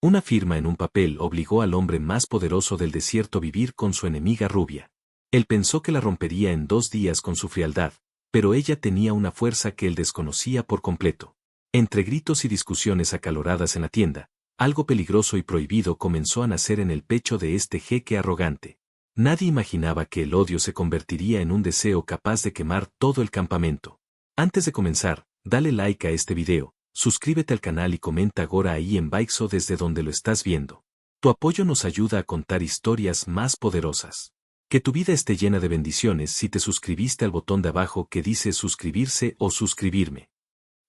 Una firma en un papel obligó al hombre más poderoso del desierto a vivir con su enemiga rubia. Él pensó que la rompería en 2 días con su frialdad, pero ella tenía una fuerza que él desconocía por completo. Entre gritos y discusiones acaloradas en la tienda, algo peligroso y prohibido comenzó a nacer en el pecho de este jeque arrogante. Nadie imaginaba que el odio se convertiría en un deseo capaz de quemar todo el campamento. Antes de comenzar, dale like a este video, suscríbete al canal y comenta ahora ahí en Baixo desde donde lo estás viendo. Tu apoyo nos ayuda a contar historias más poderosas. Que tu vida esté llena de bendiciones si te suscribiste al botón de abajo que dice suscribirse o suscribirme.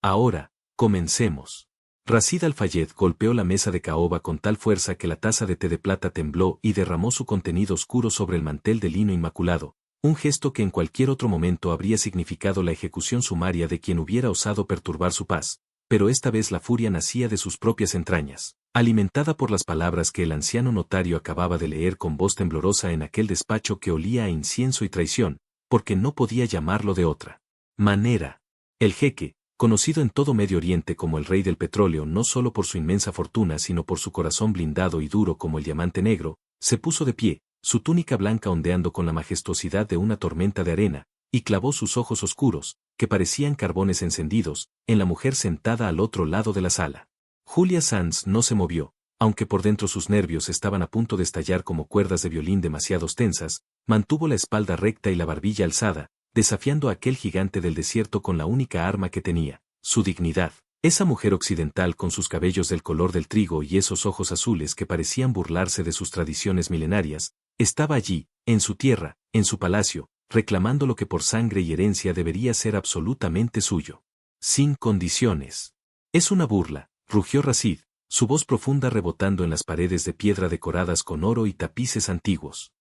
Ahora, comencemos. Rashid Al-Fayed golpeó la mesa de caoba con tal fuerza que la taza de té de plata tembló y derramó su contenido oscuro sobre el mantel de lino inmaculado, un gesto que en cualquier otro momento habría significado la ejecución sumaria de quien hubiera osado perturbar su paz, pero esta vez la furia nacía de sus propias entrañas, alimentada por las palabras que el anciano notario acababa de leer con voz temblorosa en aquel despacho que olía a incienso y traición, porque no podía llamarlo de otra manera. El jeque, conocido en todo Medio Oriente como el rey del petróleo no solo por su inmensa fortuna sino por su corazón blindado y duro como el diamante negro, se puso de pie, su túnica blanca ondeando con la majestuosidad de una tormenta de arena, y clavó sus ojos oscuros, que parecían carbones encendidos, en la mujer sentada al otro lado de la sala. Julia Sands no se movió, aunque por dentro sus nervios estaban a punto de estallar como cuerdas de violín demasiado tensas, mantuvo la espalda recta y la barbilla alzada, desafiando a aquel gigante del desierto con la única arma que tenía, su dignidad. Esa mujer occidental con sus cabellos del color del trigo y esos ojos azules que parecían burlarse de sus tradiciones milenarias, estaba allí, en su tierra, en su palacio, reclamando lo que por sangre y herencia debería ser absolutamente suyo. Sin condiciones. Es una burla, rugió Rashid, su voz profunda rebotando en las paredes de piedra decoradas con oro y tapices antiguos.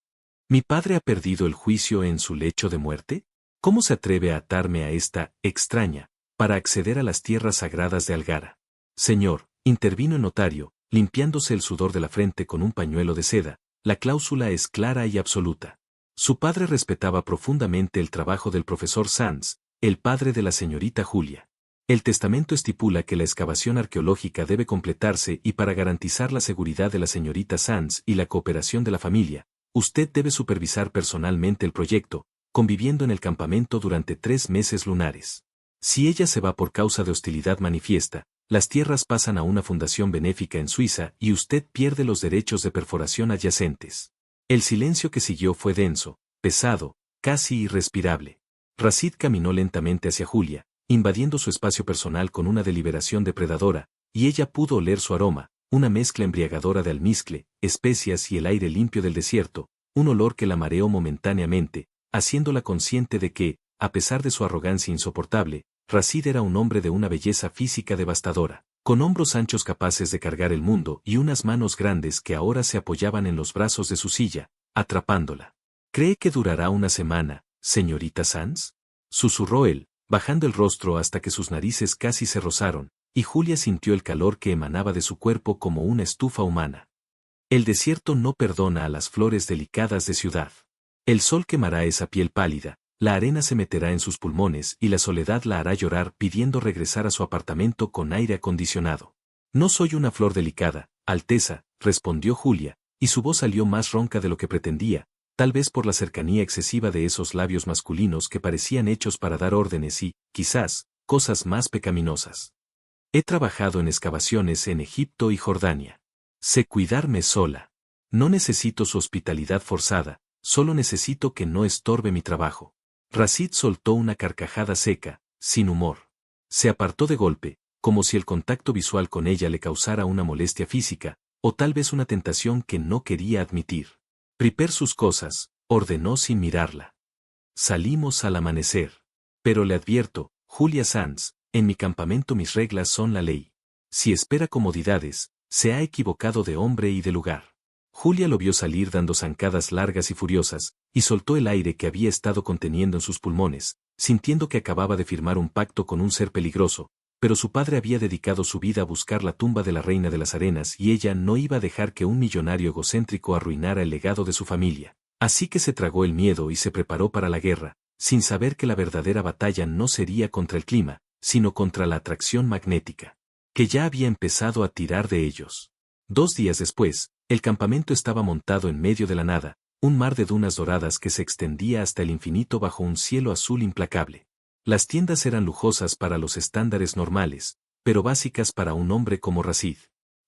¿Mi padre ha perdido el juicio en su lecho de muerte? ¿Cómo se atreve a atarme a esta extraña para acceder a las tierras sagradas de Algara? Señor, intervino el notario, limpiándose el sudor de la frente con un pañuelo de seda, la cláusula es clara y absoluta. Su padre respetaba profundamente el trabajo del profesor Sands, el padre de la señorita Julia. El testamento estipula que la excavación arqueológica debe completarse y para garantizar la seguridad de la señorita Sands y la cooperación de la familia, usted debe supervisar personalmente el proyecto, conviviendo en el campamento durante 3 meses lunares. Si ella se va por causa de hostilidad manifiesta, las tierras pasan a una fundación benéfica en Suiza y usted pierde los derechos de perforación adyacentes. El silencio que siguió fue denso, pesado, casi irrespirable. Rashid caminó lentamente hacia Julia, invadiendo su espacio personal con una deliberación depredadora, y ella pudo oler su aroma, una mezcla embriagadora de almizcle, especias y el aire limpio del desierto, un olor que la mareó momentáneamente, haciéndola consciente de que, a pesar de su arrogancia insoportable, Rashid era un hombre de una belleza física devastadora, con hombros anchos capaces de cargar el mundo y unas manos grandes que ahora se apoyaban en los brazos de su silla, atrapándola. ¿Cree que durará una semana, señorita Sands? Susurró él, bajando el rostro hasta que sus narices casi se rozaron, y Julia sintió el calor que emanaba de su cuerpo como una estufa humana. El desierto no perdona a las flores delicadas de ciudad. El sol quemará esa piel pálida, la arena se meterá en sus pulmones y la soledad la hará llorar pidiendo regresar a su apartamento con aire acondicionado. No soy una flor delicada, Alteza, respondió Julia, y su voz salió más ronca de lo que pretendía, tal vez por la cercanía excesiva de esos labios masculinos que parecían hechos para dar órdenes y, quizás, cosas más pecaminosas. He trabajado en excavaciones en Egipto y Jordania. Sé cuidarme sola. No necesito su hospitalidad forzada, solo necesito que no estorbe mi trabajo. Rashid soltó una carcajada seca, sin humor. Se apartó de golpe, como si el contacto visual con ella le causara una molestia física, o tal vez una tentación que no quería admitir. Prepare sus cosas, ordenó sin mirarla. Salimos al amanecer. Pero le advierto, Julia Sands, en mi campamento mis reglas son la ley. Si espera comodidades, se ha equivocado de hombre y de lugar. Julia lo vio salir dando zancadas largas y furiosas, y soltó el aire que había estado conteniendo en sus pulmones, sintiendo que acababa de firmar un pacto con un ser peligroso, pero su padre había dedicado su vida a buscar la tumba de la reina de las arenas y ella no iba a dejar que un millonario egocéntrico arruinara el legado de su familia. Así que se tragó el miedo y se preparó para la guerra, sin saber que la verdadera batalla no sería contra el clima, sino contra la atracción magnética, que ya había empezado a tirar de ellos. 2 días después, el campamento estaba montado en medio de la nada, un mar de dunas doradas que se extendía hasta el infinito bajo un cielo azul implacable. Las tiendas eran lujosas para los estándares normales, pero básicas para un hombre como Rashid.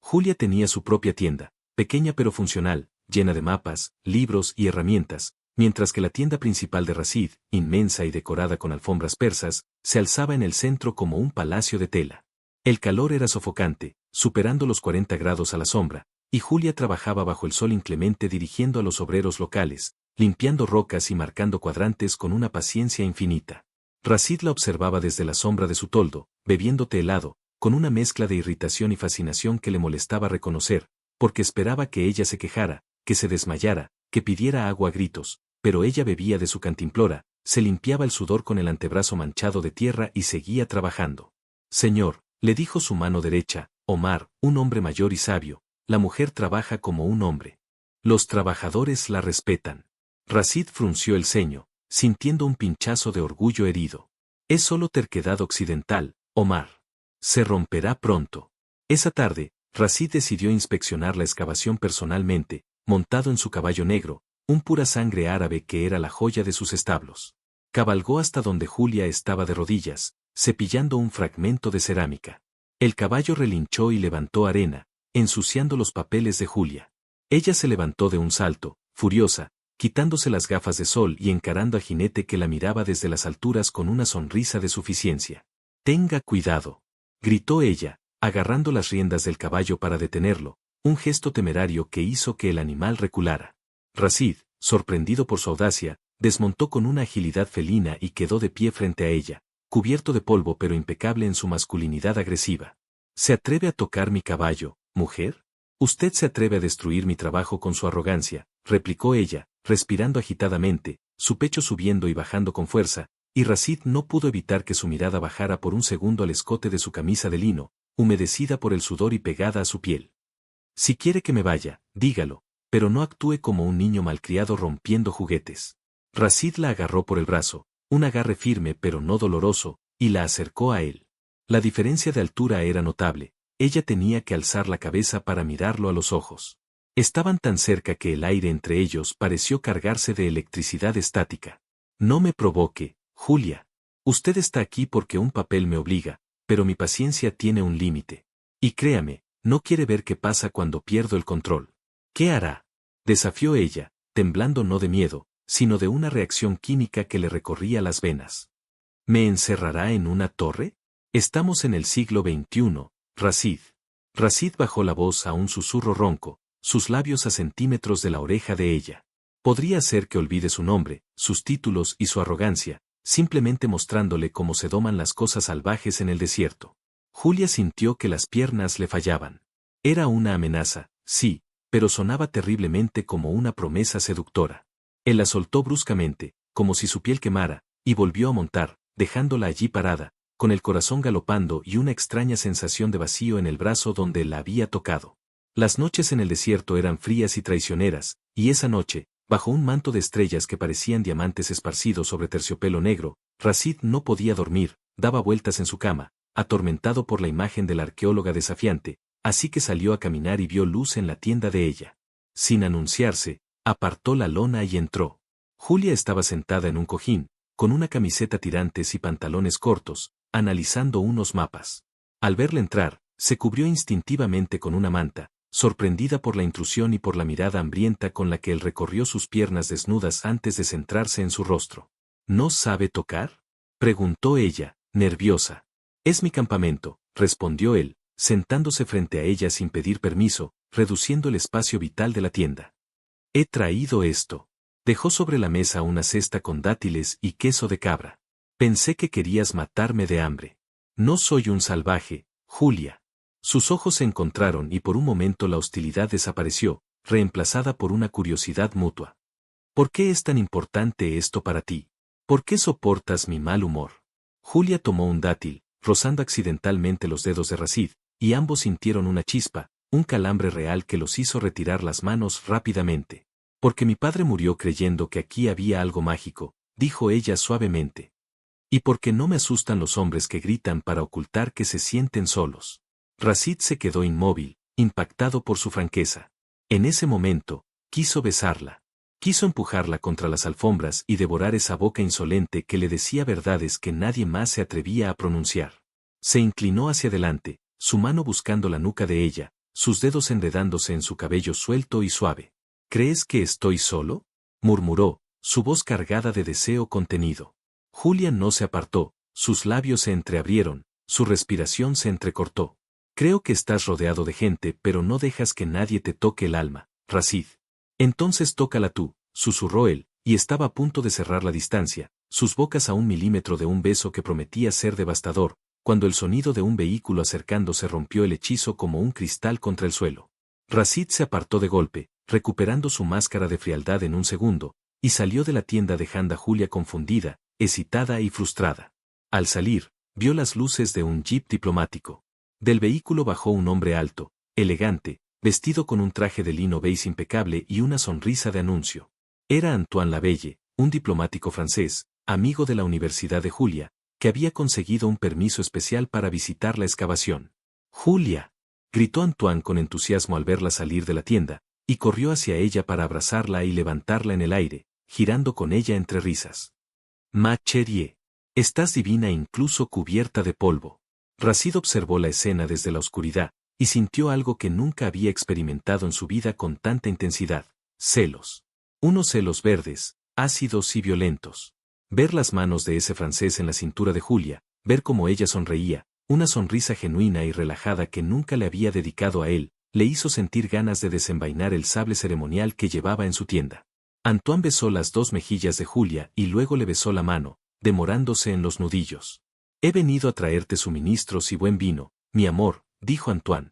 Julia tenía su propia tienda, pequeña pero funcional, llena de mapas, libros y herramientas, mientras que la tienda principal de Rashid, inmensa y decorada con alfombras persas, se alzaba en el centro como un palacio de tela. El calor era sofocante, superando los 40 grados a la sombra, y Julia trabajaba bajo el sol inclemente dirigiendo a los obreros locales, limpiando rocas y marcando cuadrantes con una paciencia infinita. Rashid la observaba desde la sombra de su toldo, bebiendo té helado, con una mezcla de irritación y fascinación que le molestaba reconocer, porque esperaba que ella se quejara, que se desmayara, que pidiera agua a gritos, pero ella bebía de su cantimplora, se limpiaba el sudor con el antebrazo manchado de tierra y seguía trabajando. Señor, le dijo su mano derecha, Omar, un hombre mayor y sabio, la mujer trabaja como un hombre. Los trabajadores la respetan. Rashid frunció el ceño, sintiendo un pinchazo de orgullo herido. Es solo terquedad occidental, Omar. Se romperá pronto. Esa tarde, Rashid decidió inspeccionar la excavación personalmente, montado en su caballo negro, un pura sangre árabe que era la joya de sus establos. Cabalgó hasta donde Julia estaba de rodillas, cepillando un fragmento de cerámica. El caballo relinchó y levantó arena, ensuciando los papeles de Julia. Ella se levantó de un salto, furiosa, quitándose las gafas de sol y encarando al jinete que la miraba desde las alturas con una sonrisa de suficiencia. «Tenga cuidado», gritó ella, agarrando las riendas del caballo para detenerlo, un gesto temerario que hizo que el animal reculara. Rashid, sorprendido por su audacia, desmontó con una agilidad felina y quedó de pie frente a ella, cubierto de polvo pero impecable en su masculinidad agresiva. «¿Se atreve a tocar mi caballo, mujer? Usted se atreve a destruir mi trabajo con su arrogancia», replicó ella, respirando agitadamente, su pecho subiendo y bajando con fuerza, y Rashid no pudo evitar que su mirada bajara por un segundo al escote de su camisa de lino, humedecida por el sudor y pegada a su piel. «Si quiere que me vaya, dígalo, pero no actúe como un niño malcriado rompiendo juguetes». Rashid la agarró por el brazo, un agarre firme pero no doloroso, y la acercó a él. La diferencia de altura era notable, ella tenía que alzar la cabeza para mirarlo a los ojos. Estaban tan cerca que el aire entre ellos pareció cargarse de electricidad estática. «No me provoque, Julia. Usted está aquí porque un papel me obliga, pero mi paciencia tiene un límite. Y créame, no quiere ver qué pasa cuando pierdo el control». «¿Qué hará?», desafió ella, temblando no de miedo, sino de una reacción química que le recorría las venas. «¿Me encerrará en una torre? Estamos en el siglo XXI, Rashid». Rashid bajó la voz a un susurro ronco, sus labios a centímetros de la oreja de ella. Podría ser que olvide su nombre, sus títulos y su arrogancia, simplemente mostrándole cómo se doman las cosas salvajes en el desierto. Julia sintió que las piernas le fallaban. Era una amenaza, sí, pero sonaba terriblemente como una promesa seductora. Él la soltó bruscamente, como si su piel quemara, y volvió a montar, dejándola allí parada, con el corazón galopando y una extraña sensación de vacío en el brazo donde la había tocado. Las noches en el desierto eran frías y traicioneras, y esa noche, bajo un manto de estrellas que parecían diamantes esparcidos sobre terciopelo negro, Rashid no podía dormir, daba vueltas en su cama, atormentado por la imagen de la arqueóloga desafiante, así que salió a caminar y vio luz en la tienda de ella. Sin anunciarse, apartó la lona y entró. Julia estaba sentada en un cojín, con una camiseta tirantes y pantalones cortos, analizando unos mapas. Al verla entrar, se cubrió instintivamente con una manta, sorprendida por la intrusión y por la mirada hambrienta con la que él recorrió sus piernas desnudas antes de centrarse en su rostro. «¿No sabe tocar?», preguntó ella, nerviosa. «Es mi campamento», respondió él, sentándose frente a ella sin pedir permiso, reduciendo el espacio vital de la tienda. «He traído esto». Dejó sobre la mesa una cesta con dátiles y queso de cabra. «Pensé que querías matarme de hambre». «No soy un salvaje, Julia». Sus ojos se encontraron y por un momento la hostilidad desapareció, reemplazada por una curiosidad mutua. «¿Por qué es tan importante esto para ti? ¿Por qué soportas mi mal humor?». Julia tomó un dátil, rozando accidentalmente los dedos de Rashid, y ambos sintieron una chispa, un calambre real que los hizo retirar las manos rápidamente. «Porque mi padre murió creyendo que aquí había algo mágico», dijo ella suavemente. «Y porque no me asustan los hombres que gritan para ocultar que se sienten solos». Rashid se quedó inmóvil, impactado por su franqueza. En ese momento, quiso besarla. Quiso empujarla contra las alfombras y devorar esa boca insolente que le decía verdades que nadie más se atrevía a pronunciar. Se inclinó hacia adelante, su mano buscando la nuca de ella, sus dedos enredándose en su cabello suelto y suave. ¿Crees que estoy solo?, murmuró, su voz cargada de deseo contenido. Julia no se apartó, sus labios se entreabrieron, su respiración se entrecortó. Creo que estás rodeado de gente, pero no dejas que nadie te toque el alma, Rashid. Entonces tócala tú, susurró él, y estaba a punto de cerrar la distancia, sus bocas a 1 milímetro de un beso que prometía ser devastador, cuando el sonido de un vehículo acercándose rompió el hechizo como un cristal contra el suelo. Rashid se apartó de golpe, recuperando su máscara de frialdad en un segundo, y salió de la tienda dejando a Julia confundida, excitada y frustrada. Al salir, vio las luces de un jeep diplomático. Del vehículo bajó un hombre alto, elegante, vestido con un traje de lino beige impecable y una sonrisa de anuncio. Era Antoine Lavelle, un diplomático francés, amigo de la Universidad de Julia, que había conseguido un permiso especial para visitar la excavación. «¡Julia!», gritó Antoine con entusiasmo al verla salir de la tienda, y corrió hacia ella para abrazarla y levantarla en el aire, girando con ella entre risas. «Ma chérie, estás divina incluso cubierta de polvo». Rashid observó la escena desde la oscuridad, y sintió algo que nunca había experimentado en su vida con tanta intensidad: celos. Unos celos verdes, ácidos y violentos. Ver las manos de ese francés en la cintura de Julia, ver cómo ella sonreía, una sonrisa genuina y relajada que nunca le había dedicado a él, le hizo sentir ganas de desenvainar el sable ceremonial que llevaba en su tienda. Antoine besó las 2 mejillas de Julia y luego le besó la mano, demorándose en los nudillos. «He venido a traerte suministros y buen vino, mi amor», dijo Antoine.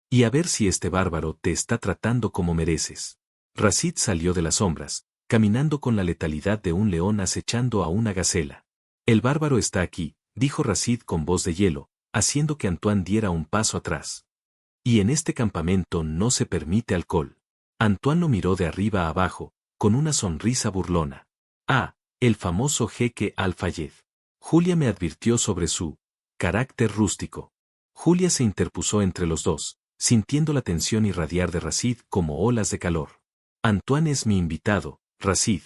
«Y a ver si este bárbaro te está tratando como mereces». Rashid salió de las sombras, caminando con la letalidad de un león acechando a una gacela. «El bárbaro está aquí», dijo Rashid con voz de hielo, haciendo que Antoine diera un paso atrás. «Y en este campamento no se permite alcohol». Antoine lo miró de arriba a abajo, con una sonrisa burlona. «Ah, el famoso jeque Al-Fayed. Julia me advirtió sobre su carácter rústico». Julia se interpuso entre los dos, sintiendo la tensión irradiar de Rashid como olas de calor. «Antoine es mi invitado, Rashid.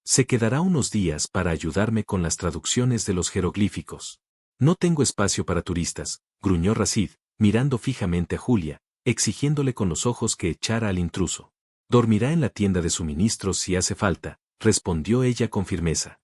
Se quedará unos días para ayudarme con las traducciones de los jeroglíficos». «No tengo espacio para turistas», gruñó Rashid, mirando fijamente a Julia, exigiéndole con los ojos que echara al intruso. «Dormirá en la tienda de suministros si hace falta», respondió ella con firmeza.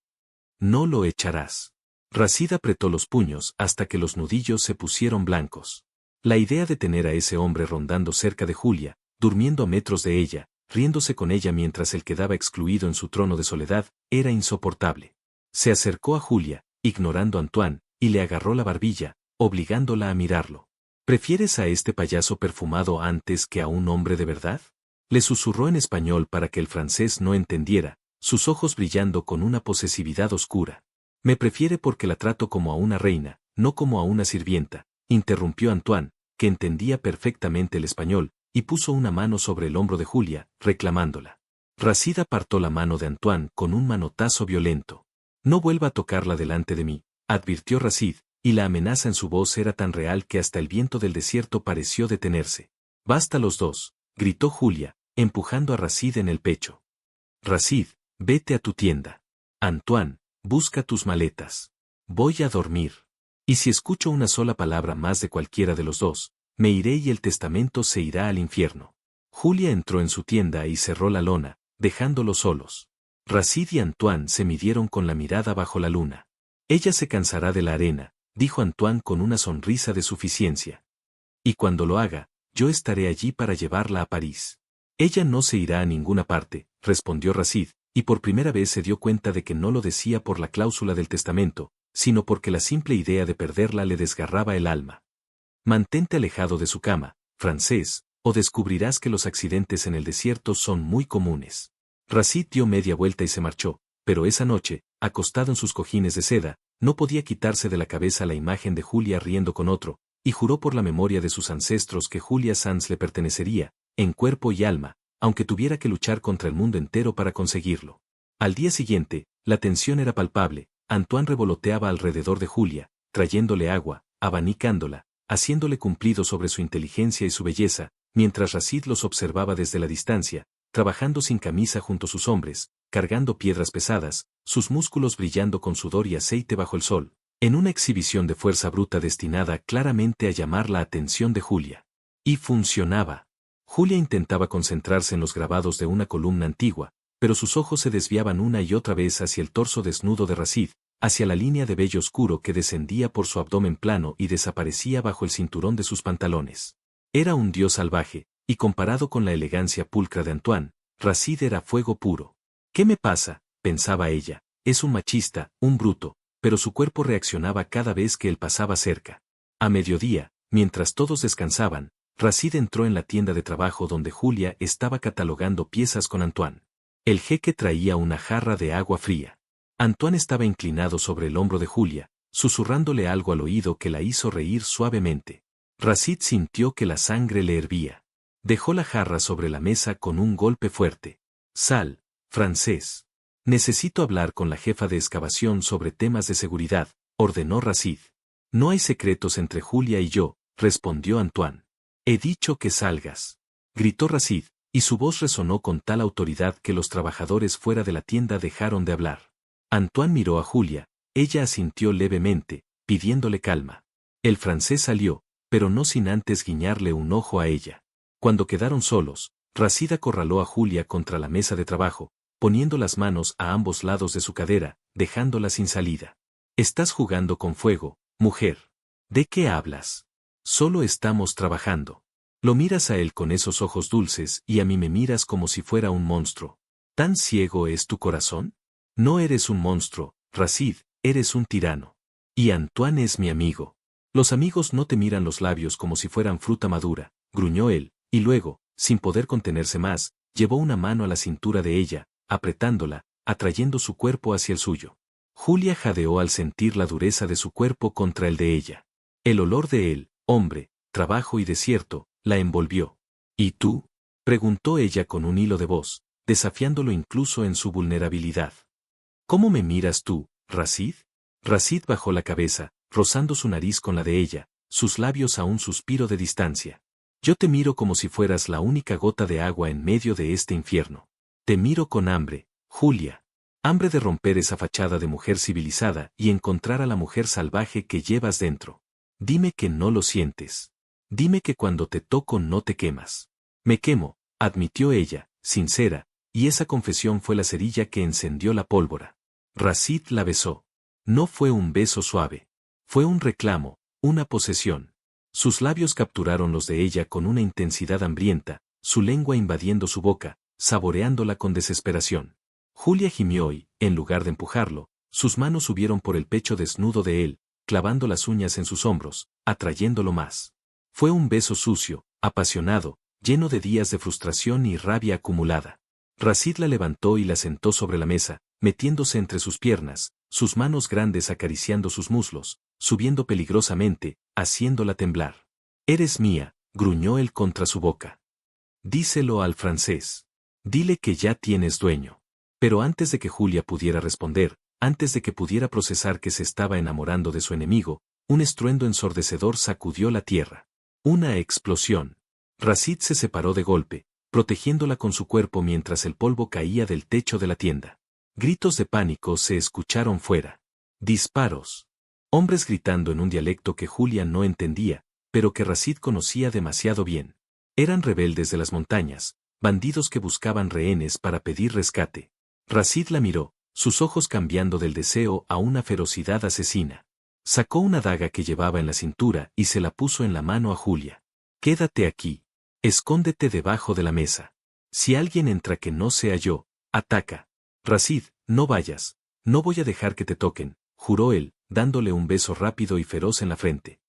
«No lo echarás». Rashid apretó los puños hasta que los nudillos se pusieron blancos. La idea de tener a ese hombre rondando cerca de Julia, durmiendo a metros de ella, riéndose con ella mientras él quedaba excluido en su trono de soledad, era insoportable. Se acercó a Julia, ignorando a Antoine, y le agarró la barbilla, obligándola a mirarlo. «¿Prefieres a este payaso perfumado antes que a un hombre de verdad?», le susurró en español para que el francés no entendiera, sus ojos brillando con una posesividad oscura. «Me prefiere porque la trato como a una reina, no como a una sirvienta», interrumpió Antoine, que entendía perfectamente el español, y puso una mano sobre el hombro de Julia, reclamándola. Rashid apartó la mano de Antoine con un manotazo violento. «No vuelva a tocarla delante de mí», advirtió Rashid, y la amenaza en su voz era tan real que hasta el viento del desierto pareció detenerse. «Basta los dos», gritó Julia, empujando a Rashid en el pecho. «Rashid, vete a tu tienda. Antoine, busca tus maletas. Voy a dormir. Y si escucho una sola palabra más de cualquiera de los dos, me iré y el testamento se irá al infierno». Julia entró en su tienda y cerró la lona, dejándolos solos. Rashid y Antoine se midieron con la mirada bajo la luna. «Ella se cansará de la arena», dijo Antoine con una sonrisa de suficiencia. «Y cuando lo haga, yo estaré allí para llevarla a París». «Ella no se irá a ninguna parte», respondió Rashid, y por primera vez se dio cuenta de que no lo decía por la cláusula del testamento, sino porque la simple idea de perderla le desgarraba el alma. «Mantente alejado de su cama, francés, o descubrirás que los accidentes en el desierto son muy comunes». Rashid dio media vuelta y se marchó, pero esa noche, acostado en sus cojines de seda, no podía quitarse de la cabeza la imagen de Julia riendo con otro, y juró por la memoria de sus ancestros que Julia Sands le pertenecería, en cuerpo y alma, aunque tuviera que luchar contra el mundo entero para conseguirlo. Al día siguiente, la tensión era palpable. Antoine revoloteaba alrededor de Julia, trayéndole agua, abanicándola, haciéndole cumplido sobre su inteligencia y su belleza, mientras Rashid los observaba desde la distancia, trabajando sin camisa junto a sus hombres, cargando piedras pesadas, sus músculos brillando con sudor y aceite bajo el sol, en una exhibición de fuerza bruta destinada claramente a llamar la atención de Julia. Y funcionaba. Julia intentaba concentrarse en los grabados de una columna antigua, pero sus ojos se desviaban una y otra vez hacia el torso desnudo de Rashid, hacia la línea de vello oscuro que descendía por su abdomen plano y desaparecía bajo el cinturón de sus pantalones. Era un dios salvaje, y comparado con la elegancia pulcra de Antoine, Rashid era fuego puro. ¿Qué me pasa?, pensaba ella, es un machista, un bruto, pero su cuerpo reaccionaba cada vez que él pasaba cerca. A mediodía, mientras todos descansaban, Rashid entró en la tienda de trabajo donde Julia estaba catalogando piezas con Antoine. El jeque traía una jarra de agua fría. Antoine estaba inclinado sobre el hombro de Julia, susurrándole algo al oído que la hizo reír suavemente. Rashid sintió que la sangre le hervía. Dejó la jarra sobre la mesa con un golpe fuerte. Sal, francés. Necesito hablar con la jefa de excavación sobre temas de seguridad, ordenó Rashid. No hay secretos entre Julia y yo, respondió Antoine. He dicho que salgas, gritó Rashid, y su voz resonó con tal autoridad que los trabajadores fuera de la tienda dejaron de hablar. Antoine miró a Julia, ella asintió levemente, pidiéndole calma. El francés salió, pero no sin antes guiñarle un ojo a ella. Cuando quedaron solos, Rashid acorraló a Julia contra la mesa de trabajo, poniendo las manos a ambos lados de su cadera, dejándola sin salida. Estás jugando con fuego, mujer. ¿De qué hablas? Solo estamos trabajando. Lo miras a él con esos ojos dulces y a mí me miras como si fuera un monstruo. ¿Tan ciego es tu corazón? No eres un monstruo, Rashid, eres un tirano. Y Antoine es mi amigo. Los amigos no te miran los labios como si fueran fruta madura, gruñó él, y luego, sin poder contenerse más, llevó una mano a la cintura de ella, apretándola, atrayendo su cuerpo hacia el suyo. Julia jadeó al sentir la dureza de su cuerpo contra el de ella. El olor de él, hombre, trabajo y desierto, la envolvió. ¿Y tú?, preguntó ella con un hilo de voz, desafiándolo incluso en su vulnerabilidad. ¿Cómo me miras tú, Rashid? Rashid bajó la cabeza, rozando su nariz con la de ella, sus labios a un suspiro de distancia. Yo te miro como si fueras la única gota de agua en medio de este infierno. Te miro con hambre, Julia. Hambre de romper esa fachada de mujer civilizada y encontrar a la mujer salvaje que llevas dentro. Dime que no lo sientes. Dime que cuando te toco no te quemas. Me quemo, admitió ella, sincera, y esa confesión fue la cerilla que encendió la pólvora. Rashid la besó. No fue un beso suave. Fue un reclamo, una posesión. Sus labios capturaron los de ella con una intensidad hambrienta, su lengua invadiendo su boca, saboreándola con desesperación. Julia gimió y, en lugar de empujarlo, sus manos subieron por el pecho desnudo de él, clavando las uñas en sus hombros, atrayéndolo más. Fue un beso sucio, apasionado, lleno de días de frustración y rabia acumulada. Rashid la levantó y la sentó sobre la mesa, metiéndose entre sus piernas, sus manos grandes acariciando sus muslos, subiendo peligrosamente, haciéndola temblar. Eres mía, gruñó él contra su boca. Díselo al francés. Dile que ya tienes dueño. Pero antes de que Julia pudiera responder, antes de que pudiera procesar que se estaba enamorando de su enemigo, un estruendo ensordecedor sacudió la tierra. Una explosión. Rashid se separó de golpe, protegiéndola con su cuerpo mientras el polvo caía del techo de la tienda. Gritos de pánico se escucharon fuera. Disparos. Hombres gritando en un dialecto que Julia no entendía, pero que Rashid conocía demasiado bien. Eran rebeldes de las montañas, bandidos que buscaban rehenes para pedir rescate. Rashid la miró, sus ojos cambiando del deseo a una ferocidad asesina. Sacó una daga que llevaba en la cintura y se la puso en la mano a Julia. Quédate aquí. Escóndete debajo de la mesa. Si alguien entra que no sea yo, ataca. Rashid, no vayas. No voy a dejar que te toquen, juró él, dándole un beso rápido y feroz en la frente.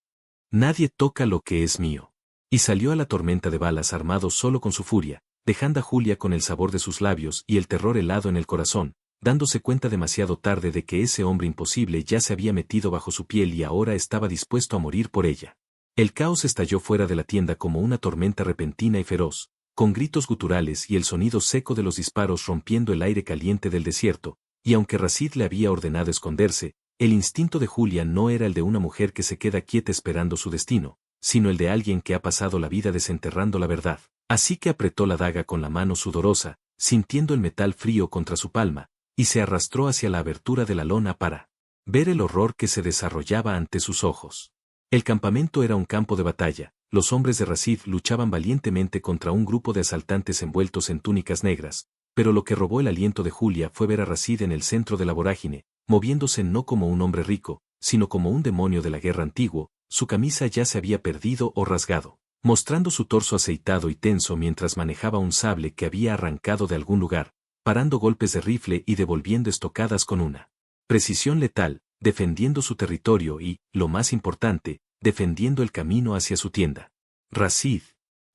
Nadie toca lo que es mío. Y salió a la tormenta de balas armado solo con su furia, dejando a Julia con el sabor de sus labios y el terror helado en el corazón, dándose cuenta demasiado tarde de que ese hombre imposible ya se había metido bajo su piel y ahora estaba dispuesto a morir por ella. El caos estalló fuera de la tienda como una tormenta repentina y feroz, con gritos guturales y el sonido seco de los disparos rompiendo el aire caliente del desierto, y aunque Rashid le había ordenado esconderse, el instinto de Julia no era el de una mujer que se queda quieta esperando su destino, sino el de alguien que ha pasado la vida desenterrando la verdad. Así que apretó la daga con la mano sudorosa, sintiendo el metal frío contra su palma, y se arrastró hacia la abertura de la lona para ver el horror que se desarrollaba ante sus ojos. El campamento era un campo de batalla. Los hombres de Rashid luchaban valientemente contra un grupo de asaltantes envueltos en túnicas negras, pero lo que robó el aliento de Julia fue ver a Rashid en el centro de la vorágine, moviéndose no como un hombre rico, sino como un demonio de la guerra antiguo. Su camisa ya se había perdido o rasgado, mostrando su torso aceitado y tenso mientras manejaba un sable que había arrancado de algún lugar, parando golpes de rifle y devolviendo estocadas con una precisión letal, defendiendo su territorio y, lo más importante, defendiendo el camino hacia su tienda. «Rashid»,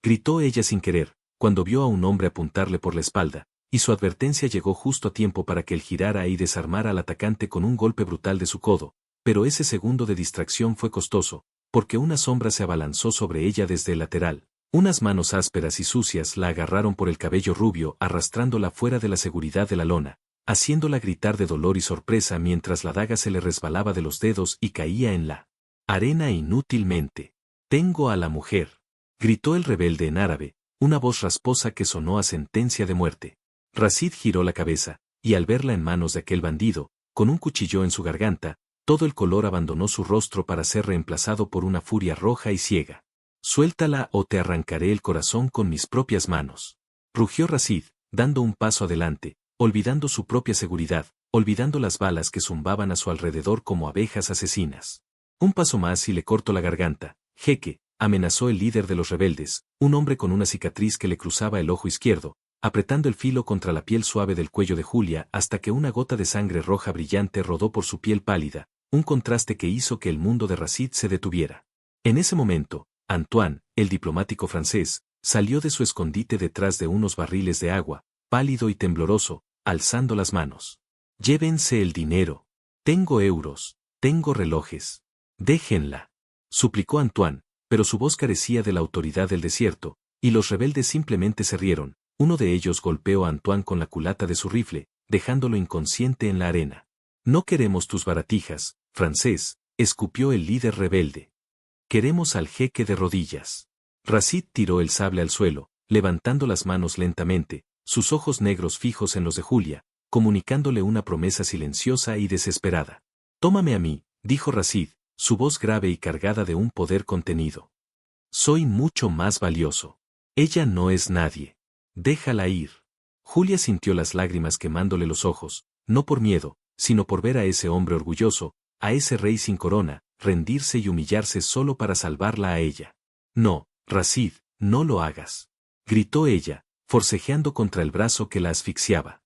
gritó ella sin querer, cuando vio a un hombre apuntarle por la espalda, y su advertencia llegó justo a tiempo para que él girara y desarmara al atacante con un golpe brutal de su codo, pero ese segundo de distracción fue costoso, porque una sombra se abalanzó sobre ella desde el lateral. Unas manos ásperas y sucias la agarraron por el cabello rubio arrastrándola fuera de la seguridad de la lona, haciéndola gritar de dolor y sorpresa mientras la daga se le resbalaba de los dedos y caía en la arena inútilmente. «Tengo a la mujer», gritó el rebelde en árabe, una voz rasposa que sonó a sentencia de muerte. Rashid giró la cabeza, y al verla en manos de aquel bandido, con un cuchillo en su garganta, todo el color abandonó su rostro para ser reemplazado por una furia roja y ciega. «Suéltala o te arrancaré el corazón con mis propias manos», rugió Rashid, dando un paso adelante, olvidando su propia seguridad, olvidando las balas que zumbaban a su alrededor como abejas asesinas. «Un paso más y le corto la garganta, jeque», amenazó el líder de los rebeldes, un hombre con una cicatriz que le cruzaba el ojo izquierdo, apretando el filo contra la piel suave del cuello de Julia hasta que una gota de sangre roja brillante rodó por su piel pálida, un contraste que hizo que el mundo de Rashid se detuviera. En ese momento, Antoine, el diplomático francés, salió de su escondite detrás de unos barriles de agua, pálido y tembloroso, alzando las manos. «Llévense el dinero. Tengo euros, tengo relojes. Déjenla», suplicó Antoine, pero su voz carecía de la autoridad del desierto, y los rebeldes simplemente se rieron. Uno de ellos golpeó a Antoine con la culata de su rifle, dejándolo inconsciente en la arena. «No queremos tus baratijas, francés», escupió el líder rebelde. «Queremos al jeque de rodillas». Rashid tiró el sable al suelo, levantando las manos lentamente, sus ojos negros fijos en los de Julia, comunicándole una promesa silenciosa y desesperada. «Tómame a mí», dijo Rashid, su voz grave y cargada de un poder contenido. «Soy mucho más valioso. Ella no es nadie. Déjala ir». Julia sintió las lágrimas quemándole los ojos, no por miedo, sino por ver a ese hombre orgulloso, a ese rey sin corona, rendirse y humillarse solo para salvarla a ella. «No, Rashid, no lo hagas», gritó ella, forcejeando contra el brazo que la asfixiaba.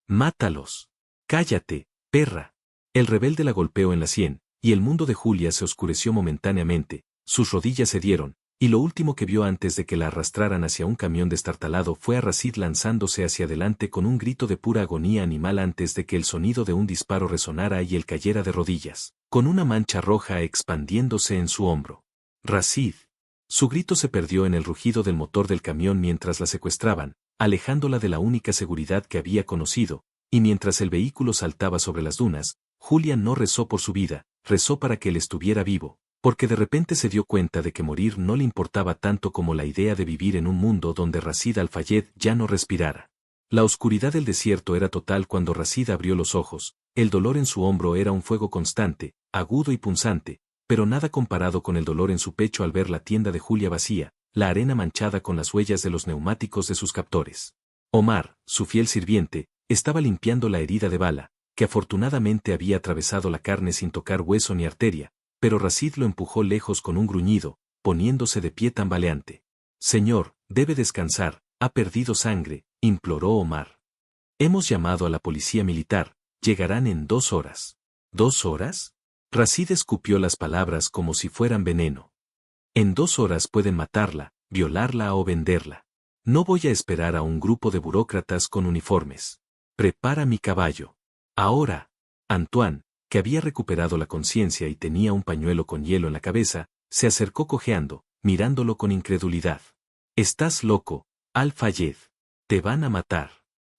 «Mátalos. Cállate, perra». El rebelde la golpeó en la sien, y el mundo de Julia se oscureció momentáneamente, sus rodillas cedieron, y lo último que vio antes de que la arrastraran hacia un camión destartalado fue a Rashid lanzándose hacia adelante con un grito de pura agonía animal antes de que el sonido de un disparo resonara y él cayera de rodillas, con una mancha roja expandiéndose en su hombro. «Rashid». Su grito se perdió en el rugido del motor del camión mientras la secuestraban, alejándola de la única seguridad que había conocido, y mientras el vehículo saltaba sobre las dunas, Julia no rezó por su vida, rezó para que él estuviera vivo, porque de repente se dio cuenta de que morir no le importaba tanto como la idea de vivir en un mundo donde Rashid Al-Fayed ya no respirara. La oscuridad del desierto era total cuando Rashid abrió los ojos, el dolor en su hombro era un fuego constante, agudo y punzante, pero nada comparado con el dolor en su pecho al ver la tienda de Julia vacía, la arena manchada con las huellas de los neumáticos de sus captores. Omar, su fiel sirviente, estaba limpiando la herida de bala, que afortunadamente había atravesado la carne sin tocar hueso ni arteria, pero Rashid lo empujó lejos con un gruñido, poniéndose de pie tambaleante. «Señor, debe descansar, ha perdido sangre», imploró Omar. «Hemos llamado a la policía militar, llegarán en 2 horas». «¿2 horas?» Rashid escupió las palabras como si fueran veneno. «En 2 horas pueden matarla, violarla o venderla. No voy a esperar a un grupo de burócratas con uniformes. Prepara mi caballo. Ahora». Antoine, que había recuperado la conciencia y tenía un pañuelo con hielo en la cabeza, se acercó cojeando, mirándolo con incredulidad. «Estás loco, Al-Fayed. Te van a matar.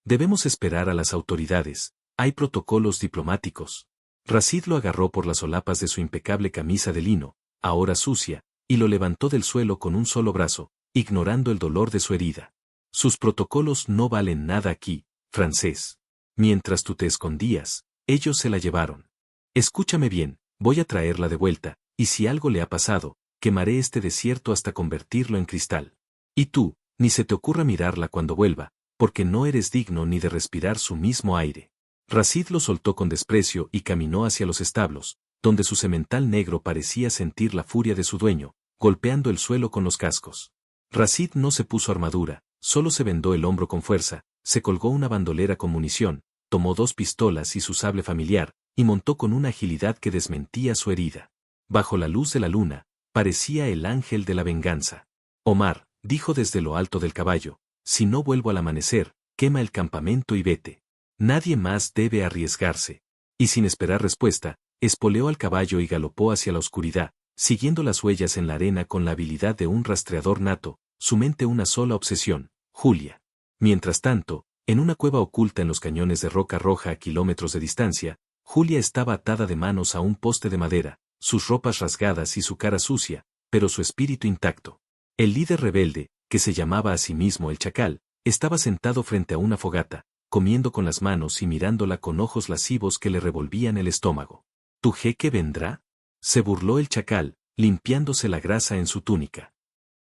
Debemos esperar a las autoridades, hay protocolos diplomáticos». Rashid lo agarró por las solapas de su impecable camisa de lino, ahora sucia, y lo levantó del suelo con un solo brazo, ignorando el dolor de su herida. Sus protocolos no valen nada aquí, francés. Mientras tú te escondías, ellos se la llevaron. Escúchame bien, voy a traerla de vuelta, y si algo le ha pasado, quemaré este desierto hasta convertirlo en cristal. Y tú, ni se te ocurra mirarla cuando vuelva, porque no eres digno ni de respirar su mismo aire. Racid lo soltó con desprecio y caminó hacia los establos, donde su semental negro parecía sentir la furia de su dueño, golpeando el suelo con los cascos. Racid no se puso armadura, solo se vendó el hombro con fuerza, se colgó una bandolera con munición, tomó 2 pistolas y su sable familiar, y montó con una agilidad que desmentía su herida. Bajo la luz de la luna, parecía el ángel de la venganza. Omar, dijo desde lo alto del caballo, si no vuelvo al amanecer, quema el campamento y vete. Nadie más debe arriesgarse. Y sin esperar respuesta, espoleó al caballo y galopó hacia la oscuridad, siguiendo las huellas en la arena con la habilidad de un rastreador nato, su mente una sola obsesión, Julia. Mientras tanto, en una cueva oculta en los cañones de roca roja a kilómetros de distancia, Julia estaba atada de manos a un poste de madera, sus ropas rasgadas y su cara sucia, pero su espíritu intacto. El líder rebelde, que se llamaba a sí mismo el Chacal, estaba sentado frente a una fogata, comiendo con las manos y mirándola con ojos lascivos que le revolvían el estómago. ¿Tu jeque vendrá?, se burló el Chacal, limpiándose la grasa en su túnica.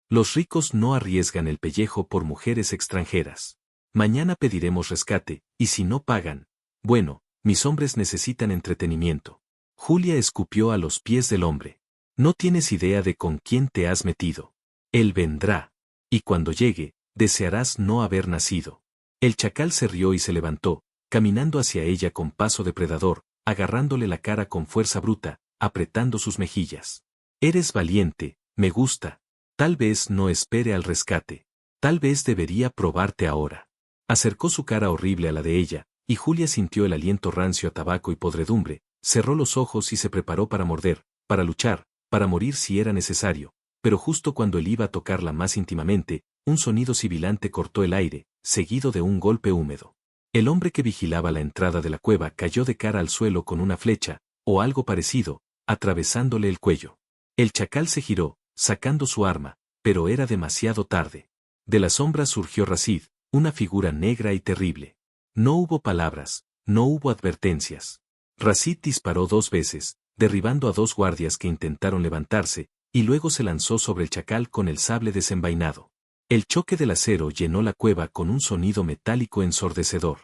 Los ricos no arriesgan el pellejo por mujeres extranjeras. Mañana pediremos rescate, y si no pagan, bueno, mis hombres necesitan entretenimiento. Julia escupió a los pies del hombre. No tienes idea de con quién te has metido. Él vendrá. Y cuando llegue, desearás no haber nacido. El Chacal se rió y se levantó, caminando hacia ella con paso depredador, agarrándole la cara con fuerza bruta, apretando sus mejillas. Eres valiente, me gusta. Tal vez no espere al rescate. Tal vez debería probarte ahora. Acercó su cara horrible a la de ella, y Julia sintió el aliento rancio a tabaco y podredumbre, cerró los ojos y se preparó para morder, para luchar, para morir si era necesario, pero justo cuando él iba a tocarla más íntimamente, un sonido sibilante cortó el aire, seguido de un golpe húmedo. El hombre que vigilaba la entrada de la cueva cayó de cara al suelo con una flecha, o algo parecido, atravesándole el cuello. El Chacal se giró, sacando su arma, pero era demasiado tarde. De las sombras surgió Racid, una figura negra y terrible. No hubo palabras, no hubo advertencias. Racid disparó 2 veces, derribando a 2 guardias que intentaron levantarse, y luego se lanzó sobre el Chacal con el sable desenvainado. El choque del acero llenó la cueva con un sonido metálico ensordecedor.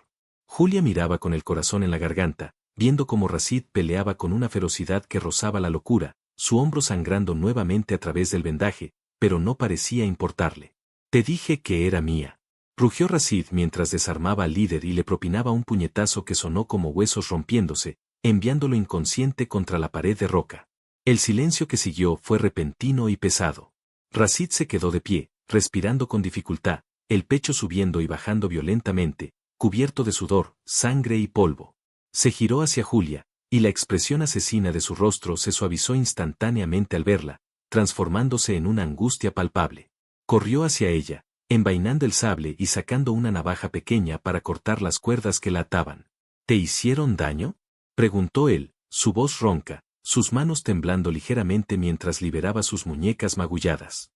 Julia miraba con el corazón en la garganta, viendo cómo Racid peleaba con una ferocidad que rozaba la locura, su hombro sangrando nuevamente a través del vendaje, pero no parecía importarle. Te dije que era mía. Rugió Racid mientras desarmaba al líder y le propinaba un puñetazo que sonó como huesos rompiéndose, enviándolo inconsciente contra la pared de roca. El silencio que siguió fue repentino y pesado. Racid se quedó de pie, respirando con dificultad, el pecho subiendo y bajando violentamente, cubierto de sudor, sangre y polvo. Se giró hacia Julia, y la expresión asesina de su rostro se suavizó instantáneamente al verla, transformándose en una angustia palpable. Corrió hacia ella, envainando el sable y sacando una navaja pequeña para cortar las cuerdas que la ataban. ¿Te hicieron daño?, preguntó él, su voz ronca, sus manos temblando ligeramente mientras liberaba sus muñecas magulladas.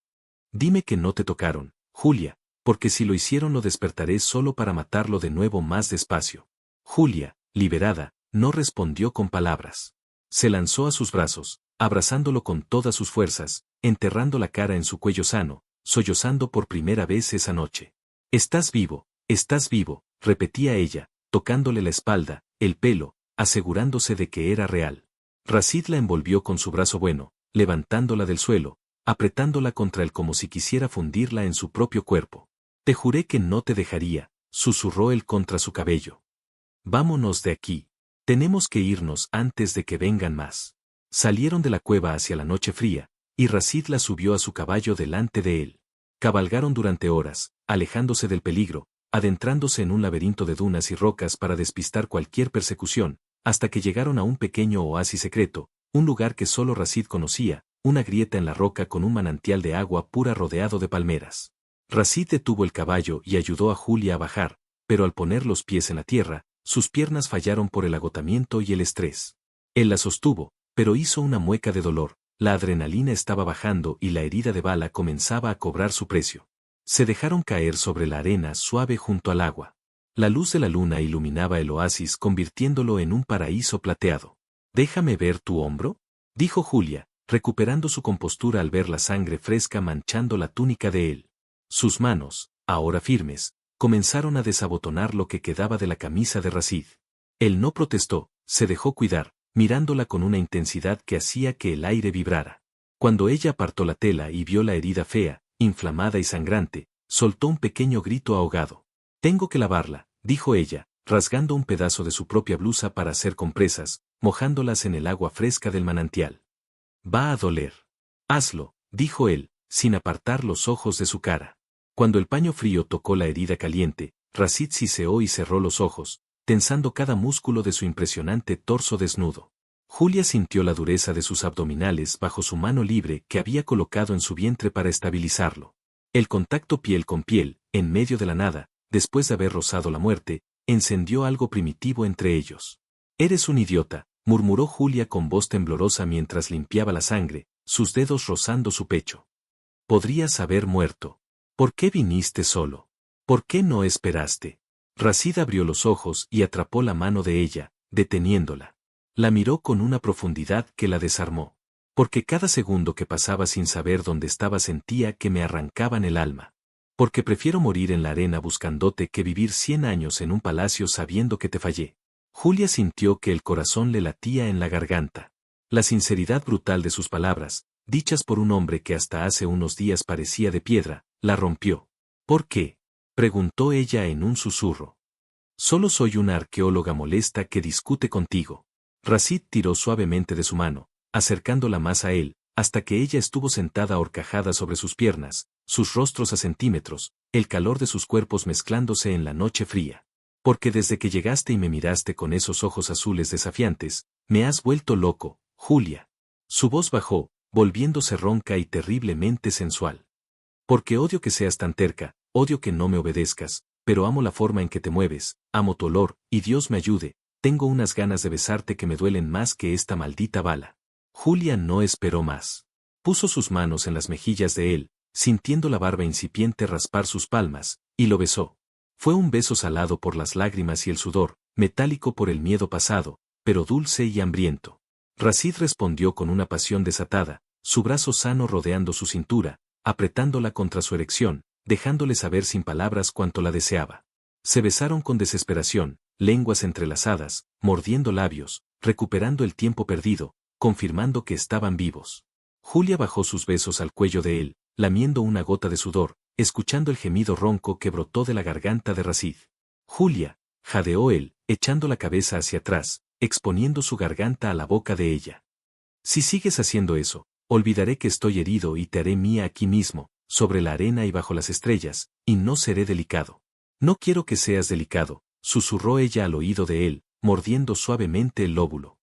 Dime que no te tocaron, Julia, porque si lo hicieron lo despertaré solo para matarlo de nuevo más despacio. Julia, liberada, no respondió con palabras. Se lanzó a sus brazos, abrazándolo con todas sus fuerzas, enterrando la cara en su cuello sano, sollozando por primera vez esa noche. Estás vivo, repetía ella, tocándole la espalda, el pelo, asegurándose de que era real. Racid la envolvió con su brazo bueno, levantándola del suelo, apretándola contra él como si quisiera fundirla en su propio cuerpo. Te juré que no te dejaría, susurró él contra su cabello. Vámonos de aquí. Tenemos que irnos antes de que vengan más. Salieron de la cueva hacia la noche fría, y Racid la subió a su caballo delante de él. Cabalgaron durante horas, alejándose del peligro, adentrándose en un laberinto de dunas y rocas para despistar cualquier persecución, hasta que llegaron a un pequeño oasis secreto, un lugar que solo Racid conocía, una grieta en la roca con un manantial de agua pura rodeado de palmeras. Racid detuvo el caballo y ayudó a Julia a bajar, pero al poner los pies en la tierra, sus piernas fallaron por el agotamiento y el estrés. Él la sostuvo, pero hizo una mueca de dolor, La adrenalina estaba bajando y la herida de bala comenzaba a cobrar su precio. Se dejaron caer sobre la arena suave junto al agua. La luz de la luna iluminaba el oasis convirtiéndolo en un paraíso plateado. «¿Déjame ver tu hombro?», dijo Julia, recuperando su compostura al ver la sangre fresca manchando la túnica de él. Sus manos, ahora firmes, comenzaron a desabotonar lo que quedaba de la camisa de Rashid. Él no protestó, se dejó cuidar, mirándola con una intensidad que hacía que el aire vibrara. Cuando ella apartó la tela y vio la herida fea, inflamada y sangrante, soltó un pequeño grito ahogado. «Tengo que lavarla», dijo ella, rasgando un pedazo de su propia blusa para hacer compresas, mojándolas en el agua fresca del manantial. «Va a doler». «Hazlo», dijo él, sin apartar los ojos de su cara. Cuando el paño frío tocó la herida caliente, Rashid siseó y cerró los ojos, tensando cada músculo de su impresionante torso desnudo. Julia sintió la dureza de sus abdominales bajo su mano libre que había colocado en su vientre para estabilizarlo. El contacto piel con piel, en medio de la nada, después de haber rozado la muerte, encendió algo primitivo entre ellos. «Eres un idiota», murmuró Julia con voz temblorosa mientras limpiaba la sangre, sus dedos rozando su pecho. «Podrías haber muerto. ¿Por qué viniste solo? ¿Por qué no esperaste?». Rashid abrió los ojos y atrapó la mano de ella, deteniéndola. La miró con una profundidad que la desarmó. «Porque cada segundo que pasaba sin saber dónde estaba sentía que me arrancaban el alma. Porque prefiero morir en la arena buscándote que vivir 100 años en un palacio sabiendo que te fallé». Julia sintió que el corazón le latía en la garganta. La sinceridad brutal de sus palabras, dichas por un hombre que hasta hace unos días parecía de piedra, la rompió. «¿Por qué?», preguntó ella en un susurro. «Solo soy una arqueóloga molesta que discute contigo». Rashid tiró suavemente de su mano, acercándola más a él, hasta que ella estuvo sentada ahorcajada sobre sus piernas, sus rostros a centímetros, el calor de sus cuerpos mezclándose en la noche fría. «Porque desde que llegaste y me miraste con esos ojos azules desafiantes, me has vuelto loco, Julia». Su voz bajó, volviéndose ronca y terriblemente sensual. «Porque odio que seas tan terca, odio que no me obedezcas, pero amo la forma en que te mueves, amo tu olor, y Dios me ayude, tengo unas ganas de besarte que me duelen más que esta maldita bala». Julia no esperó más. Puso sus manos en las mejillas de él, sintiendo la barba incipiente raspar sus palmas, y lo besó. Fue un beso salado por las lágrimas y el sudor, metálico por el miedo pasado, pero dulce y hambriento. Rashid respondió con una pasión desatada, su brazo sano rodeando su cintura, apretándola contra su erección, dejándole saber sin palabras cuánto la deseaba. Se besaron con desesperación, lenguas entrelazadas, mordiendo labios, recuperando el tiempo perdido, confirmando que estaban vivos. Julia bajó sus besos al cuello de él, lamiendo una gota de sudor, escuchando el gemido ronco que brotó de la garganta de Rashid. «Julia», jadeó él, echando la cabeza hacia atrás, exponiendo su garganta a la boca de ella. «Si sigues haciendo eso, olvidaré que estoy herido y te haré mía aquí mismo, sobre la arena y bajo las estrellas, y no seré delicado». «No quiero que seas delicado», susurró ella al oído de él, mordiendo suavemente el lóbulo.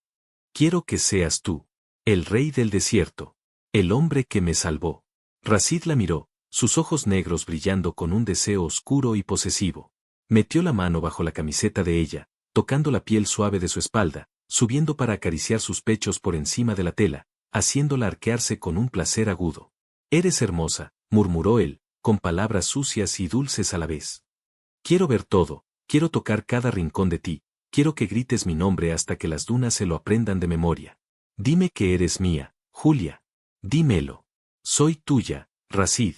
«Quiero que seas tú, el rey del desierto, el hombre que me salvó». Rashid la miró, sus ojos negros brillando con un deseo oscuro y posesivo. Metió la mano bajo la camiseta de ella, tocando la piel suave de su espalda, subiendo para acariciar sus pechos por encima de la tela, haciéndola arquearse con un placer agudo. «Eres hermosa», murmuró él, con palabras sucias y dulces a la vez. «Quiero ver todo, quiero tocar cada rincón de ti, quiero que grites mi nombre hasta que las dunas se lo aprendan de memoria. Dime que eres mía, Julia. Dímelo. Soy tuya, Rashid.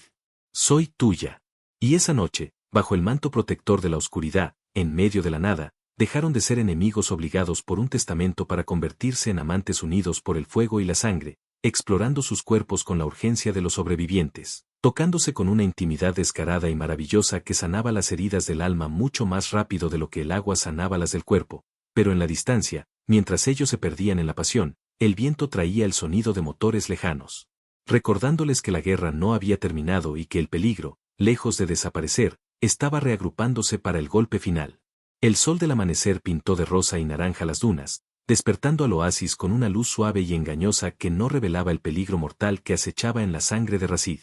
Soy tuya». Y esa noche, bajo el manto protector de la oscuridad, en medio de la nada, dejaron de ser enemigos obligados por un testamento para convertirse en amantes unidos por el fuego y la sangre, explorando sus cuerpos con la urgencia de los sobrevivientes, tocándose con una intimidad descarada y maravillosa que sanaba las heridas del alma mucho más rápido de lo que el agua sanaba las del cuerpo, pero en la distancia, mientras ellos se perdían en la pasión, el viento traía el sonido de motores lejanos, recordándoles que la guerra no había terminado y que el peligro, lejos de desaparecer, estaba reagrupándose para el golpe final. El sol del amanecer pintó de rosa y naranja las dunas, despertando al oasis con una luz suave y engañosa que no revelaba el peligro mortal que acechaba en la sangre de Rashid.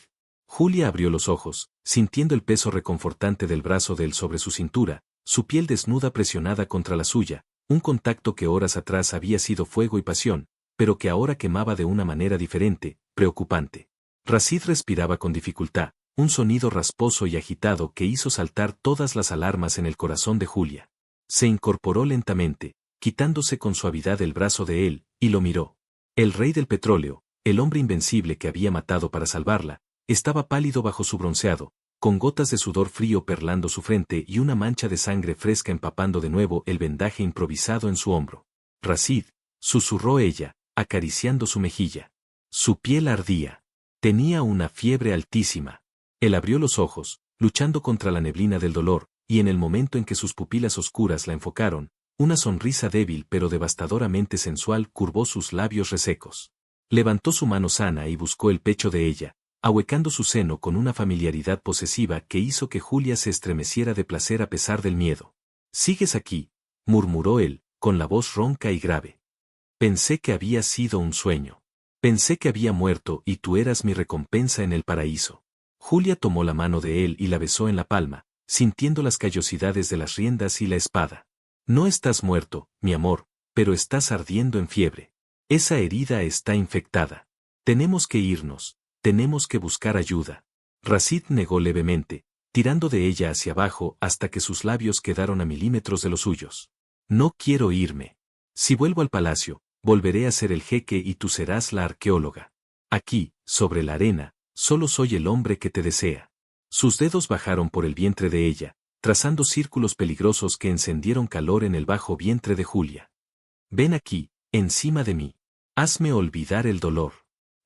Julia abrió los ojos, sintiendo el peso reconfortante del brazo de él sobre su cintura, su piel desnuda presionada contra la suya, un contacto que horas atrás había sido fuego y pasión, pero que ahora quemaba de una manera diferente, preocupante. Rashid respiraba con dificultad, un sonido rasposo y agitado que hizo saltar todas las alarmas en el corazón de Julia. Se incorporó lentamente, quitándose con suavidad el brazo de él, y lo miró. El rey del petróleo, el hombre invencible que había matado para salvarla, estaba pálido bajo su bronceado, con gotas de sudor frío perlando su frente y una mancha de sangre fresca empapando de nuevo el vendaje improvisado en su hombro. Rashid, susurró ella, acariciando su mejilla. Su piel ardía. Tenía una fiebre altísima. Él abrió los ojos, luchando contra la neblina del dolor, y en el momento en que sus pupilas oscuras la enfocaron, una sonrisa débil pero devastadoramente sensual curvó sus labios resecos. Levantó su mano sana y buscó el pecho de ella, ahuecando su seno con una familiaridad posesiva que hizo que Julia se estremeciera de placer a pesar del miedo. «¿Sigues aquí?», murmuró él, con la voz ronca y grave. «Pensé que había sido un sueño. Pensé que había muerto y tú eras mi recompensa en el paraíso». Julia tomó la mano de él y la besó en la palma, sintiendo las callosidades de las riendas y la espada. «No estás muerto, mi amor, pero estás ardiendo en fiebre. Esa herida está infectada. Tenemos que irnos, tenemos que buscar ayuda». Rashid negó levemente, tirando de ella hacia abajo hasta que sus labios quedaron a milímetros de los suyos. «No quiero irme. Si vuelvo al palacio, volveré a ser el jeque y tú serás la arqueóloga. Aquí, sobre la arena, solo soy el hombre que te desea». Sus dedos bajaron por el vientre de ella, trazando círculos peligrosos que encendieron calor en el bajo vientre de Julia. «Ven aquí, encima de mí. Hazme olvidar el dolor».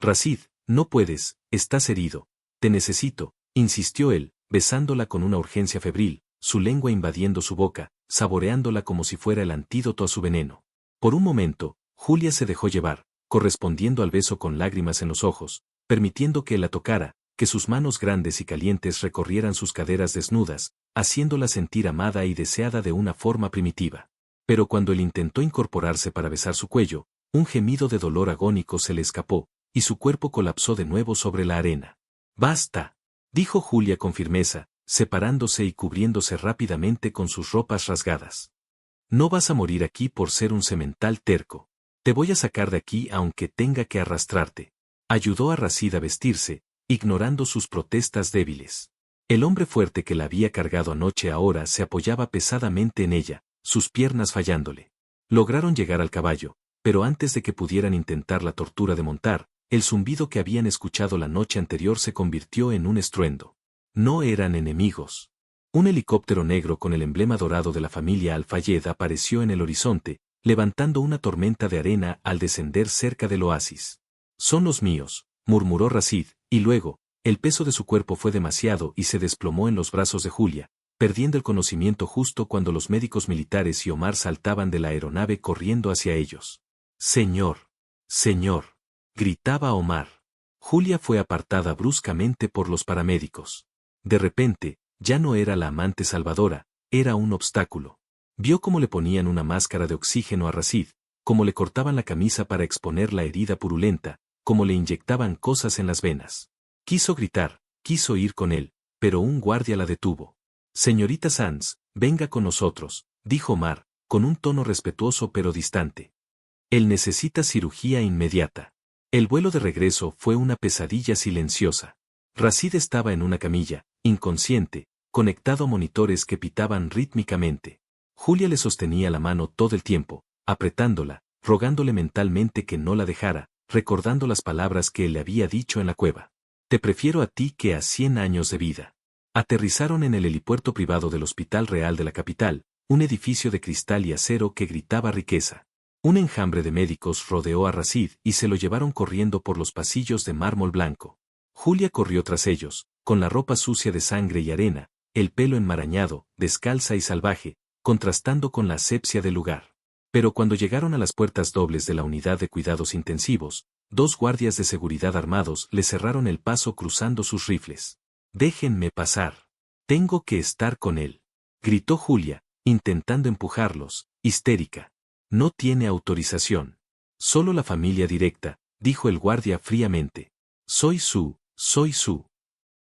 «Rashid, no puedes, estás herido. Te necesito», insistió él, besándola con una urgencia febril, su lengua invadiendo su boca, saboreándola como si fuera el antídoto a su veneno. Por un momento, Julia se dejó llevar, correspondiendo al beso con lágrimas en los ojos, permitiendo que él la tocara, que sus manos grandes y calientes recorrieran sus caderas desnudas, haciéndola sentir amada y deseada de una forma primitiva. Pero cuando él intentó incorporarse para besar su cuello, un gemido de dolor agónico se le escapó, y su cuerpo colapsó de nuevo sobre la arena. «Basta», dijo Julia con firmeza, separándose y cubriéndose rápidamente con sus ropas rasgadas. «No vas a morir aquí por ser un semental terco. Te voy a sacar de aquí aunque tenga que arrastrarte». Ayudó a Rashid a vestirse, ignorando sus protestas débiles. El hombre fuerte que la había cargado anoche ahora se apoyaba pesadamente en ella, sus piernas fallándole. Lograron llegar al caballo, pero antes de que pudieran intentar la tortura de montar, el zumbido que habían escuchado la noche anterior se convirtió en un estruendo. No eran enemigos. Un helicóptero negro con el emblema dorado de la familia Al-Fayed apareció en el horizonte, levantando una tormenta de arena al descender cerca del oasis. «Son los míos», murmuró Rashid, y luego, el peso de su cuerpo fue demasiado y se desplomó en los brazos de Julia, perdiendo el conocimiento justo cuando los médicos militares y Omar saltaban de la aeronave corriendo hacia ellos. «Señor, señor», gritaba Omar. Julia fue apartada bruscamente por los paramédicos. De repente, ya no era la amante salvadora, era un obstáculo. Vio cómo le ponían una máscara de oxígeno a Rashid, cómo le cortaban la camisa para exponer la herida purulenta, cómo le inyectaban cosas en las venas. Quiso gritar, quiso ir con él, pero un guardia la detuvo. «Señorita Sands, venga con nosotros», dijo Omar, con un tono respetuoso pero distante. «Él necesita cirugía inmediata». El vuelo de regreso fue una pesadilla silenciosa. Rashid estaba en una camilla, inconsciente, conectado a monitores que pitaban rítmicamente. Julia le sostenía la mano todo el tiempo, apretándola, rogándole mentalmente que no la dejara, recordando las palabras que él le había dicho en la cueva. «Te prefiero a ti que a 100 años de vida». Aterrizaron en el helipuerto privado del Hospital Real de la capital, un edificio de cristal y acero que gritaba riqueza. Un enjambre de médicos rodeó a Rashid y se lo llevaron corriendo por los pasillos de mármol blanco. Julia corrió tras ellos, con la ropa sucia de sangre y arena, el pelo enmarañado, descalza y salvaje, contrastando con la asepsia del lugar. Pero cuando llegaron a las puertas dobles de la unidad de cuidados intensivos, 2 guardias de seguridad armados le cerraron el paso cruzando sus rifles. «Déjenme pasar. Tengo que estar con él», gritó Julia, intentando empujarlos, histérica. «No tiene autorización. Solo la familia directa», dijo el guardia fríamente. Soy Su.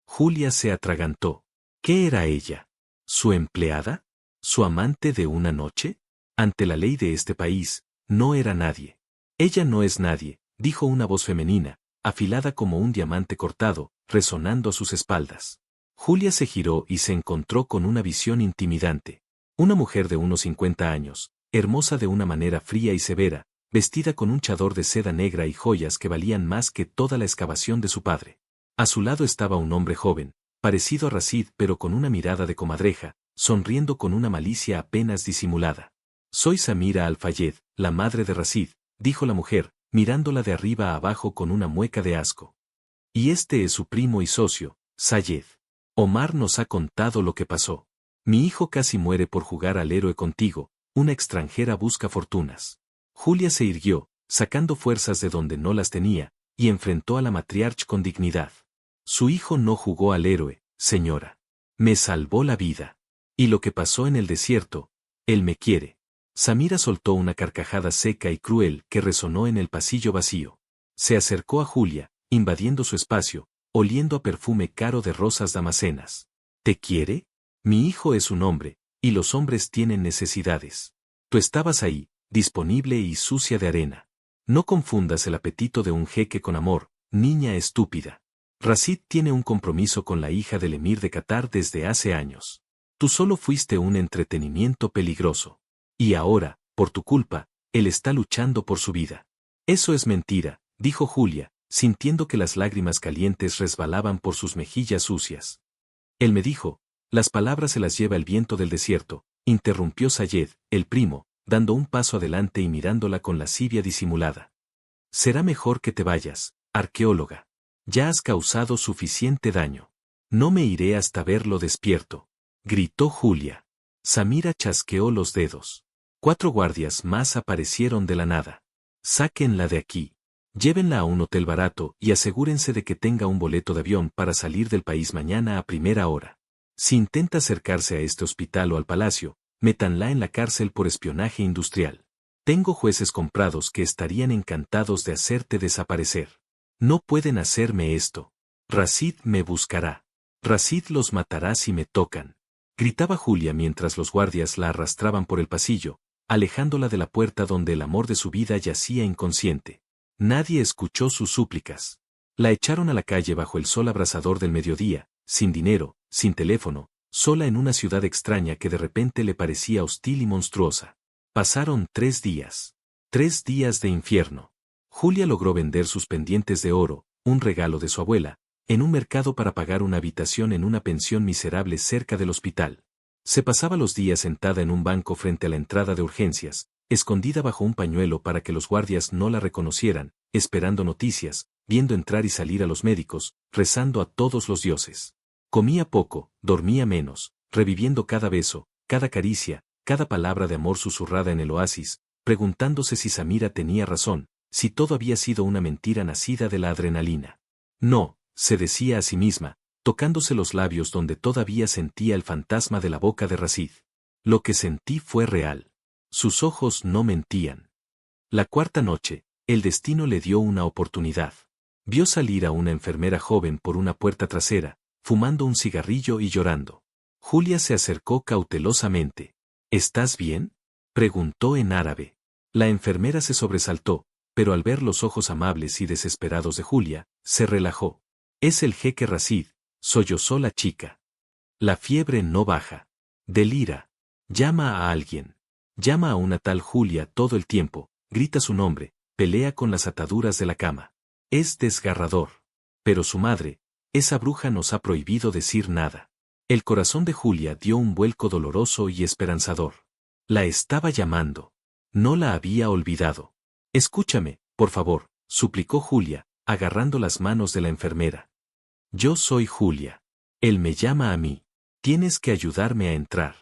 Julia se atragantó. ¿Qué era ella? ¿Su empleada? ¿Su amante de una noche? Ante la ley de este país, no era nadie. Ella no es nadie, dijo una voz femenina, afilada como un diamante cortado, resonando a sus espaldas. Julia se giró y se encontró con una visión intimidante. Una mujer de unos 50 años, hermosa de una manera fría y severa, vestida con un chador de seda negra y joyas que valían más que toda la excavación de su padre. A su lado estaba un hombre joven, parecido a Rashid pero con una mirada de comadreja, sonriendo con una malicia apenas disimulada. Soy Samira Al-Fayed, la madre de Rashid, dijo la mujer, mirándola de arriba a abajo con una mueca de asco. Y este es su primo y socio, Sayed. Omar nos ha contado lo que pasó. Mi hijo casi muere por jugar al héroe contigo, una extranjera busca fortunas. Julia se irguió, sacando fuerzas de donde no las tenía, y enfrentó a la matriarca con dignidad. Su hijo no jugó al héroe, señora. Me salvó la vida. Y lo que pasó en el desierto, él me quiere. Samira soltó una carcajada seca y cruel que resonó en el pasillo vacío. Se acercó a Julia, invadiendo su espacio, oliendo a perfume caro de rosas damascenas. ¿Te quiere? Mi hijo es un hombre, y los hombres tienen necesidades. Tú estabas ahí, disponible y sucia de arena. No confundas el apetito de un jeque con amor, niña estúpida. Rashid tiene un compromiso con la hija del emir de Qatar desde hace años. Tú solo fuiste un entretenimiento peligroso. Y ahora, por tu culpa, él está luchando por su vida. Eso es mentira, dijo Julia, sintiendo que las lágrimas calientes resbalaban por sus mejillas sucias. Él me dijo, las palabras se las lleva el viento del desierto, interrumpió Sayed, el primo, dando un paso adelante y mirándola con lascivia disimulada. Será mejor que te vayas, arqueóloga. Ya has causado suficiente daño. No me iré hasta verlo despierto, gritó Julia. Samira chasqueó los dedos. 4 guardias más aparecieron de la nada. Sáquenla de aquí. Llévenla a un hotel barato y asegúrense de que tenga un boleto de avión para salir del país mañana a primera hora. Si intenta acercarse a este hospital o al palacio, métanla en la cárcel por espionaje industrial. Tengo jueces comprados que estarían encantados de hacerte desaparecer. No pueden hacerme esto. Rashid me buscará. Rashid los matará si me tocan. Gritaba Julia mientras los guardias la arrastraban por el pasillo, alejándola de la puerta donde el amor de su vida yacía inconsciente. Nadie escuchó sus súplicas. La echaron a la calle bajo el sol abrasador del mediodía, sin dinero, sin teléfono, sola en una ciudad extraña que de repente le parecía hostil y monstruosa. Pasaron 3 días. 3 días de infierno. Julia logró vender sus pendientes de oro, un regalo de su abuela, en un mercado para pagar una habitación en una pensión miserable cerca del hospital. Se pasaba los días sentada en un banco frente a la entrada de urgencias, escondida bajo un pañuelo para que los guardias no la reconocieran, esperando noticias, viendo entrar y salir a los médicos, rezando a todos los dioses. Comía poco, dormía menos, reviviendo cada beso, cada caricia, cada palabra de amor susurrada en el oasis, preguntándose si Samira tenía razón, si todo había sido una mentira nacida de la adrenalina. No, se decía a sí misma, tocándose los labios donde todavía sentía el fantasma de la boca de Rashid. Lo que sentí fue real. Sus ojos no mentían. La 4ª noche, el destino le dio una oportunidad. Vio salir a una enfermera joven por una puerta trasera, fumando un cigarrillo y llorando. Julia se acercó cautelosamente. ¿Estás bien?, preguntó en árabe. La enfermera se sobresaltó, pero al ver los ojos amables y desesperados de Julia, se relajó. Es el jeque Rashid, sollozó la chica. La fiebre no baja. Delira. Llama a alguien. Llama a una tal Julia todo el tiempo, grita su nombre, pelea con las ataduras de la cama. Es desgarrador. Pero su madre, esa bruja nos ha prohibido decir nada. El corazón de Julia dio un vuelco doloroso y esperanzador. La estaba llamando. No la había olvidado. Escúchame, por favor, suplicó Julia, agarrando las manos de la enfermera. Yo soy Julia. Él me llama a mí. Tienes que ayudarme a entrar.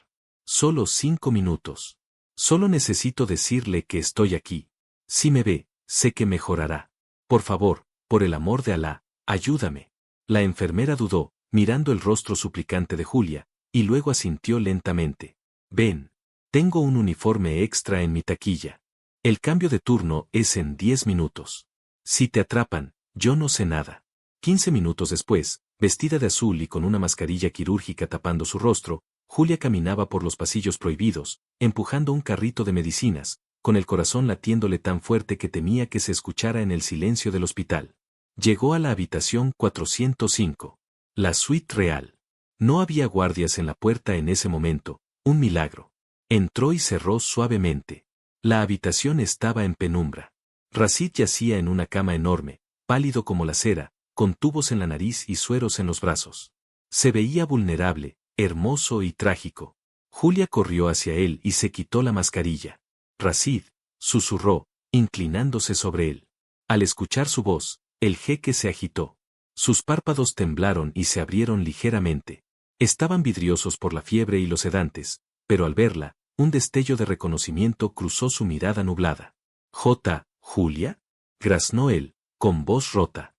Solo 5 minutos. Solo necesito decirle que estoy aquí. Si me ve, sé que mejorará. Por favor, por el amor de Alá, ayúdame. La enfermera dudó, mirando el rostro suplicante de Julia, y luego asintió lentamente. Ven. Tengo un uniforme extra en mi taquilla. El cambio de turno es en 10 minutos. Si te atrapan, yo no sé nada. 15 minutos después, vestida de azul y con una mascarilla quirúrgica tapando su rostro, Julia caminaba por los pasillos prohibidos, empujando un carrito de medicinas, con el corazón latiéndole tan fuerte que temía que se escuchara en el silencio del hospital. Llegó a la habitación 405. La suite real. No había guardias en la puerta en ese momento, un milagro. Entró y cerró suavemente. La habitación estaba en penumbra. Rashid yacía en una cama enorme, pálido como la cera, con tubos en la nariz y sueros en los brazos. Se veía vulnerable, hermoso y trágico. Julia corrió hacia él y se quitó la mascarilla. Rashid, susurró, inclinándose sobre él. Al escuchar su voz, el jeque se agitó. Sus párpados temblaron y se abrieron ligeramente. Estaban vidriosos por la fiebre y los sedantes, pero al verla, un destello de reconocimiento cruzó su mirada nublada. ¿Julia? Graznó él, con voz rota.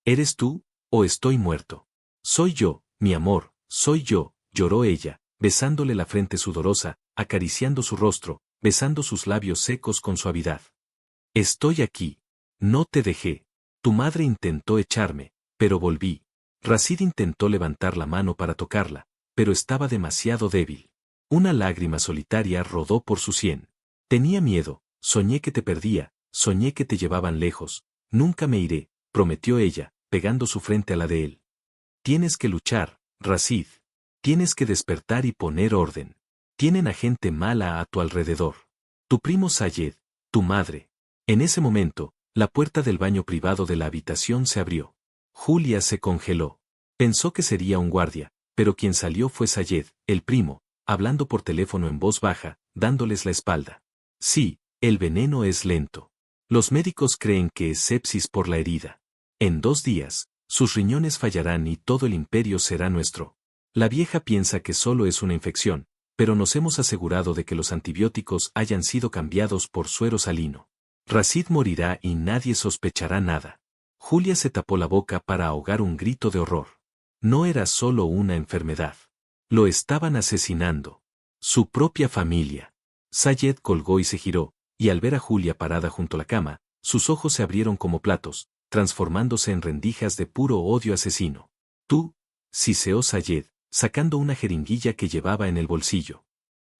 ¿Eres tú, o estoy muerto? Soy yo, mi amor, soy yo, lloró ella, besándole la frente sudorosa, acariciando su rostro, besando sus labios secos con suavidad. Estoy aquí. No te dejé. Tu madre intentó echarme, pero volví. Rashid intentó levantar la mano para tocarla, pero estaba demasiado débil. Una lágrima solitaria rodó por su sien. Tenía miedo, soñé que te perdía, soñé que te llevaban lejos. Nunca me iré, prometió ella, pegando su frente a la de él. Tienes que luchar, Rashid. Tienes que despertar y poner orden. Tienen a gente mala a tu alrededor. Tu primo Sayed, tu madre. En ese momento, la puerta del baño privado de la habitación se abrió. Julia se congeló. Pensó que sería un guardia, pero quien salió fue Sayed, el primo, hablando por teléfono en voz baja, dándoles la espalda. Sí, el veneno es lento. Los médicos creen que es sepsis por la herida. En 2 días, sus riñones fallarán y todo el imperio será nuestro. La vieja piensa que solo es una infección, pero nos hemos asegurado de que los antibióticos hayan sido cambiados por suero salino. Rashid morirá y nadie sospechará nada. Julia se tapó la boca para ahogar un grito de horror. No era solo una enfermedad. Lo estaban asesinando. Su propia familia. Sayed colgó y se giró, y al ver a Julia parada junto a la cama, sus ojos se abrieron como platos, transformándose en rendijas de puro odio asesino. Tú, siseó Sayed, sacando una jeringuilla que llevaba en el bolsillo.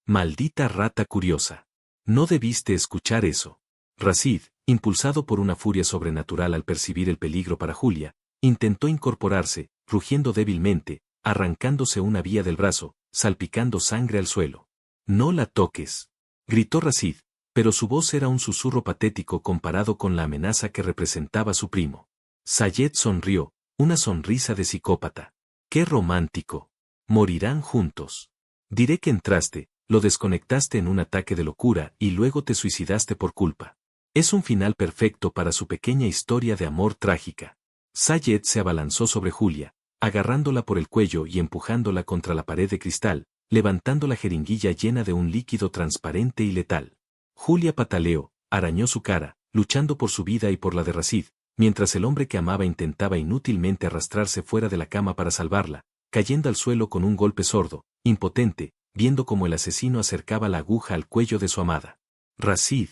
Maldita rata curiosa. No debiste escuchar eso. Rashid, impulsado por una furia sobrenatural al percibir el peligro para Julia, intentó incorporarse, rugiendo débilmente, arrancándose una vía del brazo, salpicando sangre al suelo. No la toques, gritó Rashid, pero su voz era un susurro patético comparado con la amenaza que representaba su primo. Sayed sonrió, una sonrisa de psicópata. ¡Qué romántico! Morirán juntos. Diré que entraste, lo desconectaste en un ataque de locura y luego te suicidaste por culpa. Es un final perfecto para su pequeña historia de amor trágica. Sayed se abalanzó sobre Julia, agarrándola por el cuello y empujándola contra la pared de cristal, levantando la jeringuilla llena de un líquido transparente y letal. Julia pataleó, arañó su cara, luchando por su vida y por la de Rashid, mientras el hombre que amaba intentaba inútilmente arrastrarse fuera de la cama para salvarla, cayendo al suelo con un golpe sordo, impotente, viendo cómo el asesino acercaba la aguja al cuello de su amada. Rashid,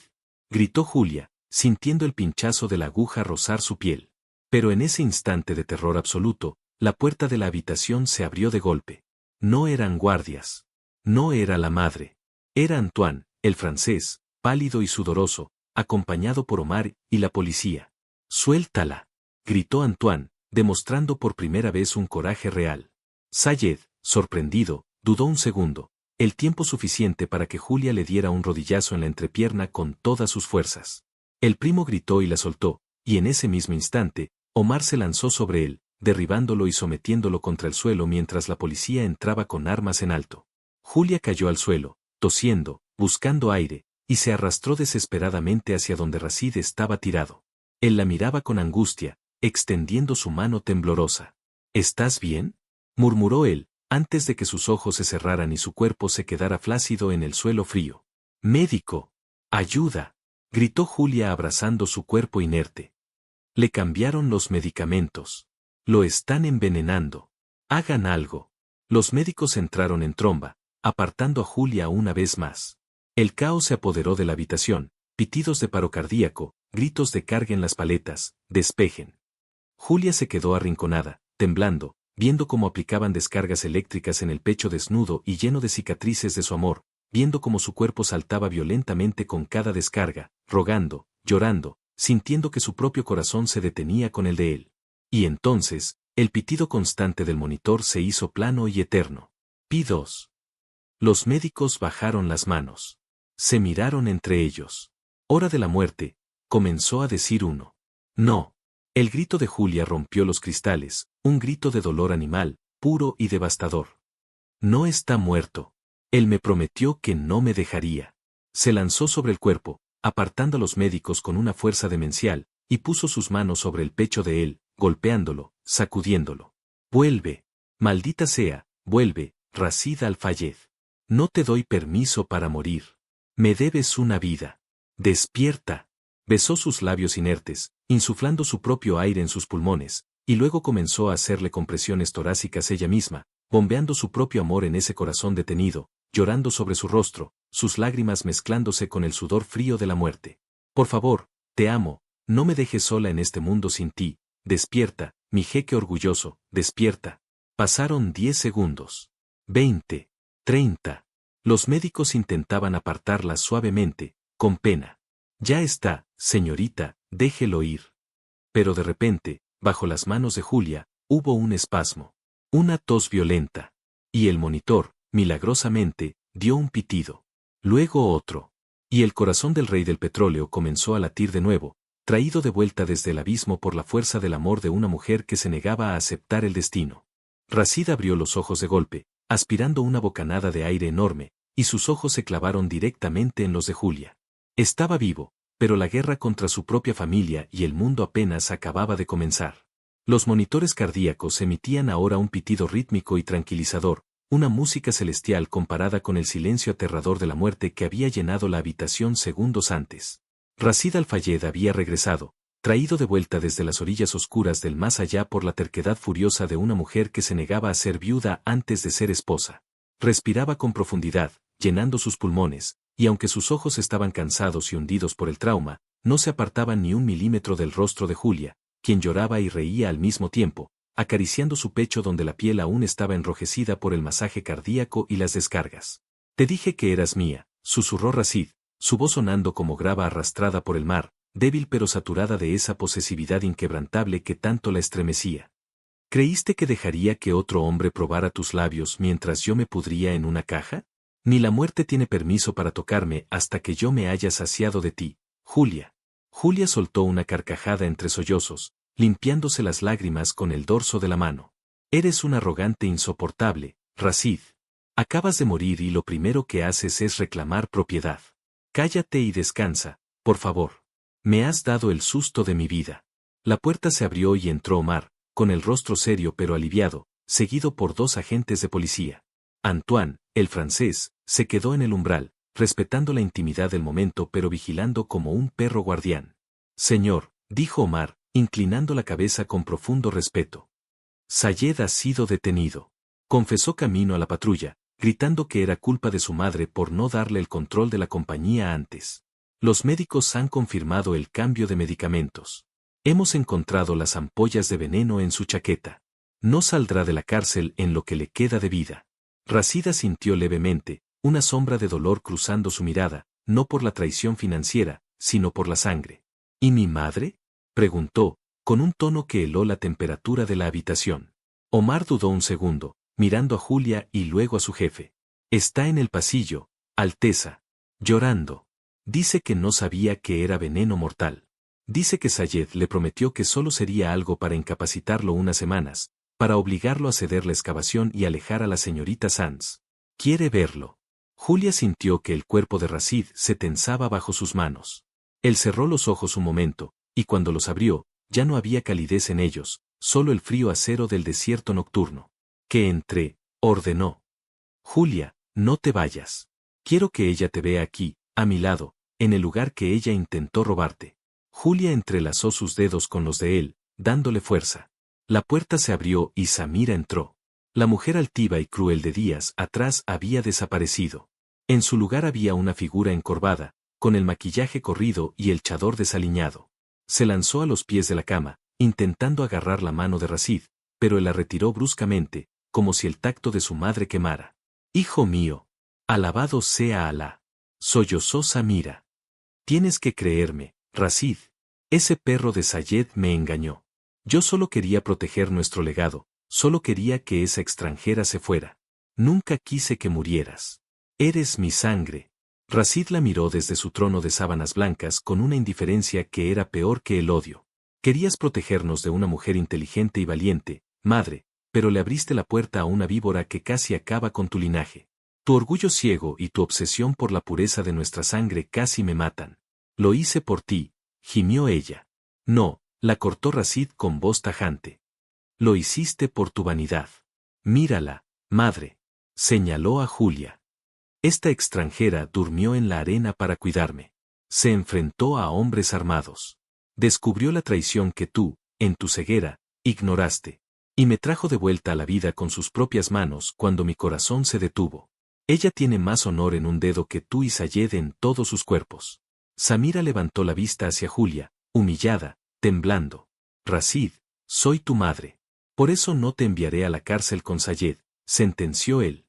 gritó Julia, sintiendo el pinchazo de la aguja rozar su piel. Pero en ese instante de terror absoluto, la puerta de la habitación se abrió de golpe. No eran guardias. No era la madre. Era Antoine, el francés, pálido y sudoroso, acompañado por Omar y la policía. «Suéltala», gritó Antoine, demostrando por primera vez un coraje real. Sayed, sorprendido, dudó un segundo, el tiempo suficiente para que Julia le diera un rodillazo en la entrepierna con todas sus fuerzas. El primo gritó y la soltó, y en ese mismo instante, Omar se lanzó sobre él, derribándolo y sometiéndolo contra el suelo mientras la policía entraba con armas en alto. Julia cayó al suelo, tosiendo, buscando aire, y se arrastró desesperadamente hacia donde Rashid estaba tirado. Él la miraba con angustia, extendiendo su mano temblorosa. «¿Estás bien?», murmuró él, antes de que sus ojos se cerraran y su cuerpo se quedara flácido en el suelo frío. «¡Médico! ¡Ayuda!», gritó Julia abrazando su cuerpo inerte. Le cambiaron los medicamentos. Lo están envenenando. Hagan algo. Los médicos entraron en tromba, apartando a Julia una vez más. El caos se apoderó de la habitación, pitidos de paro cardíaco, gritos de carguen las paletas, despejen. Julia se quedó arrinconada, temblando, viendo cómo aplicaban descargas eléctricas en el pecho desnudo y lleno de cicatrices de su amor, viendo cómo su cuerpo saltaba violentamente con cada descarga, rogando, llorando, sintiendo que su propio corazón se detenía con el de él. Y entonces, el pitido constante del monitor se hizo plano y eterno. P2. Los médicos bajaron las manos. Se miraron entre ellos. Hora de la muerte, comenzó a decir uno. No. El grito de Julia rompió los cristales, un grito de dolor animal, puro y devastador. No está muerto. Él me prometió que no me dejaría. Se lanzó sobre el cuerpo, apartando a los médicos con una fuerza demencial, y puso sus manos sobre el pecho de él, golpeándolo, sacudiéndolo. Vuelve. Maldita sea, vuelve, Rashid Al-Fayed. No te doy permiso para morir. Me debes una vida. Despierta. Besó sus labios inertes, insuflando su propio aire en sus pulmones, y luego comenzó a hacerle compresiones torácicas ella misma, bombeando su propio amor en ese corazón detenido, llorando sobre su rostro, sus lágrimas mezclándose con el sudor frío de la muerte. Por favor, te amo, no me dejes sola en este mundo sin ti, despierta, mi jeque orgulloso, despierta. Pasaron 10 segundos. 20. 30. Los médicos intentaban apartarla suavemente, con pena. Ya está, señorita, déjelo ir. Pero de repente, bajo las manos de Julia, hubo un espasmo. Una tos violenta. Y el monitor, milagrosamente, dio un pitido. Luego otro. Y el corazón del rey del petróleo comenzó a latir de nuevo, traído de vuelta desde el abismo por la fuerza del amor de una mujer que se negaba a aceptar el destino. Rashid abrió los ojos de golpe, aspirando una bocanada de aire enorme, y sus ojos se clavaron directamente en los de Julia. Estaba vivo, pero la guerra contra su propia familia y el mundo apenas acababa de comenzar. Los monitores cardíacos emitían ahora un pitido rítmico y tranquilizador, una música celestial comparada con el silencio aterrador de la muerte que había llenado la habitación segundos antes. Rashid Al-Fayed había regresado, traído de vuelta desde las orillas oscuras del más allá por la terquedad furiosa de una mujer que se negaba a ser viuda antes de ser esposa. Respiraba con profundidad, llenando sus pulmones, y aunque sus ojos estaban cansados y hundidos por el trauma, no se apartaban ni un milímetro del rostro de Julia, quien lloraba y reía al mismo tiempo, acariciando su pecho donde la piel aún estaba enrojecida por el masaje cardíaco y las descargas. Te dije que eras mía, susurró Rashid, su voz sonando como grava arrastrada por el mar, débil pero saturada de esa posesividad inquebrantable que tanto la estremecía. ¿Creíste que dejaría que otro hombre probara tus labios mientras yo me pudría en una caja? Ni la muerte tiene permiso para tocarme hasta que yo me haya saciado de ti, Julia. Julia soltó una carcajada entre sollozos, limpiándose las lágrimas con el dorso de la mano. Eres un arrogante insoportable, Rashid. Acabas de morir y lo primero que haces es reclamar propiedad. Cállate y descansa, por favor. Me has dado el susto de mi vida. La puerta se abrió y entró Omar, con el rostro serio pero aliviado, seguido por 2 agentes de policía. Antoine, el francés, se quedó en el umbral, respetando la intimidad del momento pero vigilando como un perro guardián. Señor, dijo Omar, inclinando la cabeza con profundo respeto. Sayed ha sido detenido. Confesó camino a la patrulla, gritando que era culpa de su madre por no darle el control de la compañía antes. Los médicos han confirmado el cambio de medicamentos. Hemos encontrado las ampollas de veneno en su chaqueta. No saldrá de la cárcel en lo que le queda de vida. Rashid sintió levemente, una sombra de dolor cruzando su mirada, no por la traición financiera, sino por la sangre. ¿Y mi madre?, preguntó, con un tono que heló la temperatura de la habitación. Omar dudó un segundo, mirando a Julia y luego a su jefe. Está en el pasillo, Alteza. Llorando. Dice que no sabía que era veneno mortal. Dice que Sayed le prometió que solo sería algo para incapacitarlo unas semanas, para obligarlo a ceder la excavación y alejar a la señorita Sands. Quiere verlo. Julia sintió que el cuerpo de Rashid se tensaba bajo sus manos. Él cerró los ojos un momento, y cuando los abrió, ya no había calidez en ellos, solo el frío acero del desierto nocturno. Que entre, ordenó. Julia, no te vayas. Quiero que ella te vea aquí, a mi lado, en el lugar que ella intentó robarte. Julia entrelazó sus dedos con los de él, dándole fuerza. La puerta se abrió y Samira entró. La mujer altiva y cruel de días atrás había desaparecido. En su lugar había una figura encorvada, con el maquillaje corrido y el chador desaliñado. Se lanzó a los pies de la cama, intentando agarrar la mano de Rashid, pero él la retiró bruscamente, como si el tacto de su madre quemara. Hijo mío. Alabado sea Alá. Sollozó Samira. Tienes que creerme, Rashid. Ese perro de Sayed me engañó. Yo solo quería proteger nuestro legado, solo quería que esa extranjera se fuera. Nunca quise que murieras. Eres mi sangre. Rashid la miró desde su trono de sábanas blancas con una indiferencia que era peor que el odio. Querías protegernos de una mujer inteligente y valiente, madre, pero le abriste la puerta a una víbora que casi acaba con tu linaje. Tu orgullo ciego y tu obsesión por la pureza de nuestra sangre casi me matan. Lo hice por ti, gimió ella. No, la cortó Rashid con voz tajante. Lo hiciste por tu vanidad. Mírala, madre. Señaló a Julia. Esta extranjera durmió en la arena para cuidarme. Se enfrentó a hombres armados. Descubrió la traición que tú, en tu ceguera, ignoraste. Y me trajo de vuelta a la vida con sus propias manos cuando mi corazón se detuvo. Ella tiene más honor en un dedo que tú y Sayed en todos sus cuerpos. Samira levantó la vista hacia Julia, humillada, temblando. Rashid, soy tu madre. Por eso no te enviaré a la cárcel con Sayed, sentenció él.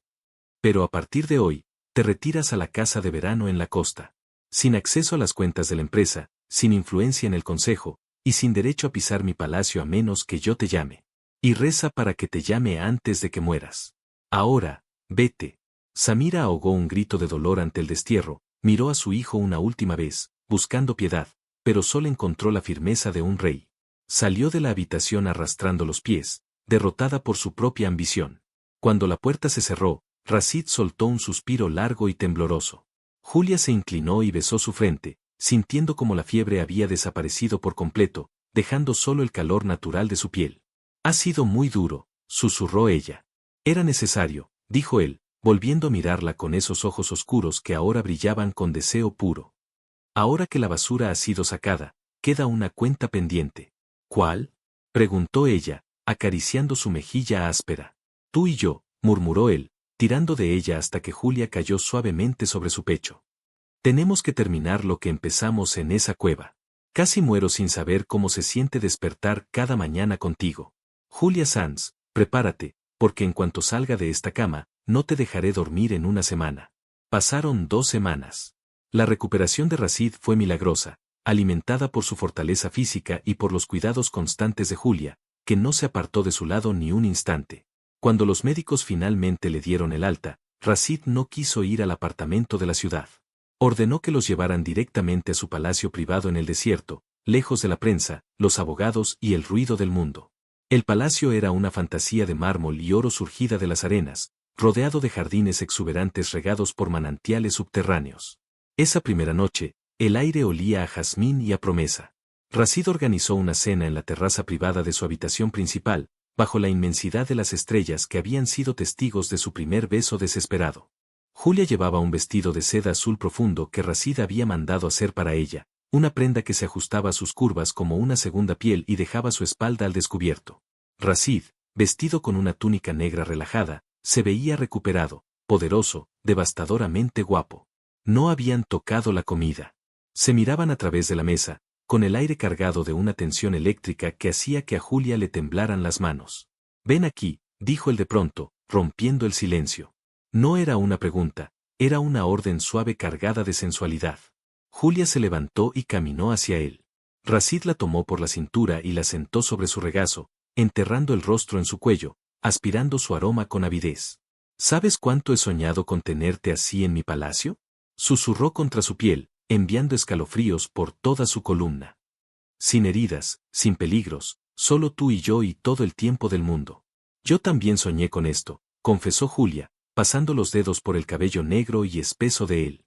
Pero a partir de hoy, te retiras a la casa de verano en la costa. Sin acceso a las cuentas de la empresa, sin influencia en el consejo, y sin derecho a pisar mi palacio a menos que yo te llame. Y reza para que te llame antes de que mueras. Ahora, vete. Samira ahogó un grito de dolor ante el destierro, miró a su hijo una última vez, buscando piedad, pero solo encontró la firmeza de un rey. Salió de la habitación arrastrando los pies, derrotada por su propia ambición. Cuando la puerta se cerró, Rashid soltó un suspiro largo y tembloroso. Julia se inclinó y besó su frente, sintiendo como la fiebre había desaparecido por completo, dejando solo el calor natural de su piel. Ha sido muy duro, susurró ella. Era necesario, dijo él, volviendo a mirarla con esos ojos oscuros que ahora brillaban con deseo puro. Ahora que la basura ha sido sacada, queda una cuenta pendiente. ¿Cuál? Preguntó ella, acariciando su mejilla áspera. Tú y yo, murmuró él, tirando de ella hasta que Julia cayó suavemente sobre su pecho. Tenemos que terminar lo que empezamos en esa cueva. Casi muero sin saber cómo se siente despertar cada mañana contigo. Julia Sanz, prepárate, porque en cuanto salga de esta cama, no te dejaré dormir en una semana. Pasaron 2 semanas. La recuperación de Rashid fue milagrosa, alimentada por su fortaleza física y por los cuidados constantes de Julia, que no se apartó de su lado ni un instante. Cuando los médicos finalmente le dieron el alta, Rashid no quiso ir al apartamento de la ciudad. Ordenó que los llevaran directamente a su palacio privado en el desierto, lejos de la prensa, los abogados y el ruido del mundo. El palacio era una fantasía de mármol y oro surgida de las arenas, rodeado de jardines exuberantes regados por manantiales subterráneos. Esa primera noche, el aire olía a jazmín y a promesa. Rashid organizó una cena en la terraza privada de su habitación principal, bajo la inmensidad de las estrellas que habían sido testigos de su primer beso desesperado. Julia llevaba un vestido de seda azul profundo que Rashid había mandado hacer para ella, una prenda que se ajustaba a sus curvas como una segunda piel y dejaba su espalda al descubierto. Rashid, vestido con una túnica negra relajada, se veía recuperado, poderoso, devastadoramente guapo. No habían tocado la comida. Se miraban a través de la mesa, con el aire cargado de una tensión eléctrica que hacía que a Julia le temblaran las manos. Ven aquí, dijo él de pronto, rompiendo el silencio. No era una pregunta, era una orden suave cargada de sensualidad. Julia se levantó y caminó hacia él. Rashid la tomó por la cintura y la sentó sobre su regazo, enterrando el rostro en su cuello, aspirando su aroma con avidez. ¿Sabes cuánto he soñado con tenerte así en mi palacio? Susurró contra su piel, enviando escalofríos por toda su columna. Sin heridas, sin peligros, solo tú y yo y todo el tiempo del mundo. Yo también soñé con esto, confesó Julia, pasando los dedos por el cabello negro y espeso de él.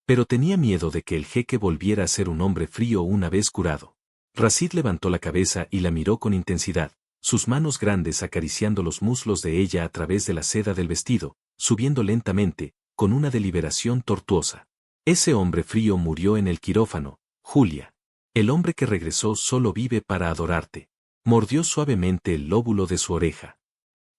Pero tenía miedo de que el jeque volviera a ser un hombre frío una vez curado. Rashid levantó la cabeza y la miró con intensidad, sus manos grandes acariciando los muslos de ella a través de la seda del vestido, subiendo lentamente, con una deliberación tortuosa. Ese hombre frío murió en el quirófano, Julia. El hombre que regresó solo vive para adorarte. Mordió suavemente el lóbulo de su oreja.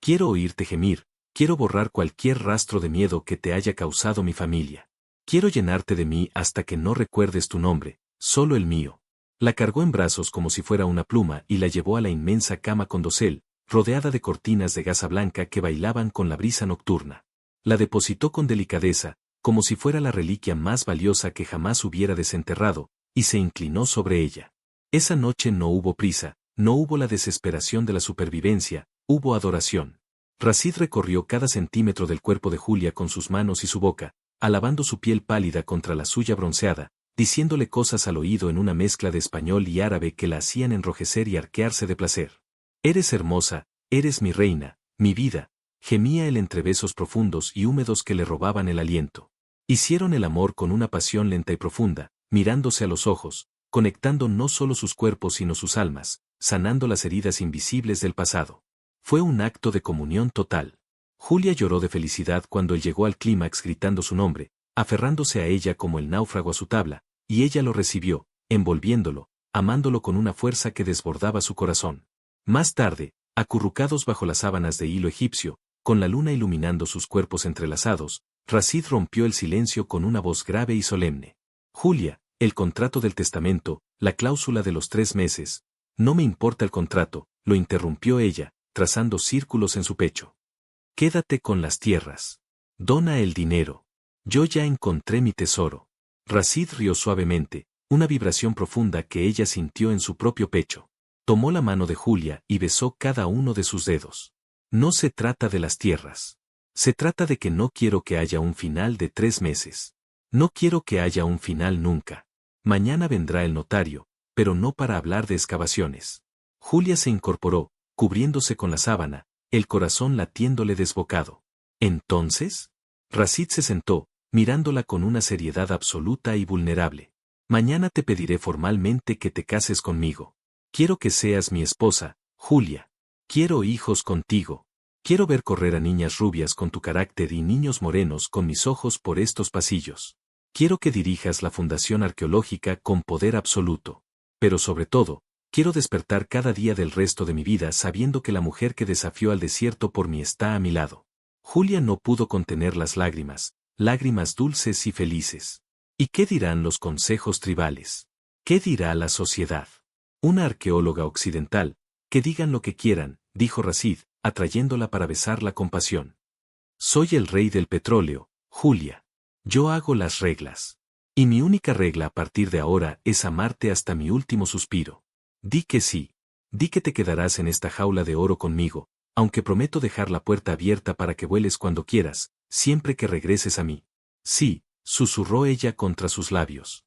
Quiero oírte gemir, quiero borrar cualquier rastro de miedo que te haya causado mi familia. Quiero llenarte de mí hasta que no recuerdes tu nombre, solo el mío. La cargó en brazos como si fuera una pluma y la llevó a la inmensa cama con dosel, rodeada de cortinas de gasa blanca que bailaban con la brisa nocturna. La depositó con delicadeza, como si fuera la reliquia más valiosa que jamás hubiera desenterrado, y se inclinó sobre ella. Esa noche no hubo prisa, no hubo la desesperación de la supervivencia, hubo adoración. Racid recorrió cada centímetro del cuerpo de Julia con sus manos y su boca, alabando su piel pálida contra la suya bronceada, diciéndole cosas al oído en una mezcla de español y árabe que la hacían enrojecer y arquearse de placer. «Eres hermosa, eres mi reina, mi vida», gemía él entre besos profundos y húmedos que le robaban el aliento. Hicieron el amor con una pasión lenta y profunda, mirándose a los ojos, conectando no solo sus cuerpos sino sus almas, sanando las heridas invisibles del pasado. Fue un acto de comunión total. Julia lloró de felicidad cuando él llegó al clímax gritando su nombre, aferrándose a ella como el náufrago a su tabla, y ella lo recibió, envolviéndolo, amándolo con una fuerza que desbordaba su corazón. Más tarde, acurrucados bajo las sábanas de hilo egipcio, con la luna iluminando sus cuerpos entrelazados, Racid rompió el silencio con una voz grave y solemne. «Julia, el contrato del testamento, la cláusula de los 3 meses». «No me importa el contrato», lo interrumpió ella, trazando círculos en su pecho. «Quédate con las tierras. Dona el dinero. Yo ya encontré mi tesoro». Racid rió suavemente, una vibración profunda que ella sintió en su propio pecho. Tomó la mano de Julia y besó cada uno de sus dedos. «No se trata de las tierras. Se trata de que no quiero que haya un final de 3 meses. No quiero que haya un final nunca. Mañana vendrá el notario, pero no para hablar de excavaciones». Julia se incorporó, cubriéndose con la sábana, el corazón latiéndole desbocado. «¿Entonces?». Racid se sentó, mirándola con una seriedad absoluta y vulnerable. «Mañana te pediré formalmente que te cases conmigo. Quiero que seas mi esposa, Julia. Quiero hijos contigo. Quiero ver correr a niñas rubias con tu carácter y niños morenos con mis ojos por estos pasillos. Quiero que dirijas la fundación arqueológica con poder absoluto. Pero sobre todo, quiero despertar cada día del resto de mi vida sabiendo que la mujer que desafió al desierto por mí está a mi lado». Julia no pudo contener las lágrimas, lágrimas dulces y felices. ¿Y qué dirán los consejos tribales? ¿Qué dirá la sociedad? Una arqueóloga occidental, que digan lo que quieran, dijo Racid, atrayéndola para besarla con pasión. «Soy el rey del petróleo, Julia. Yo hago las reglas. Y mi única regla a partir de ahora es amarte hasta mi último suspiro. Di que sí. Di que te quedarás en esta jaula de oro conmigo, aunque prometo dejar la puerta abierta para que vueles cuando quieras, siempre que regreses a mí». «Sí», susurró ella contra sus labios.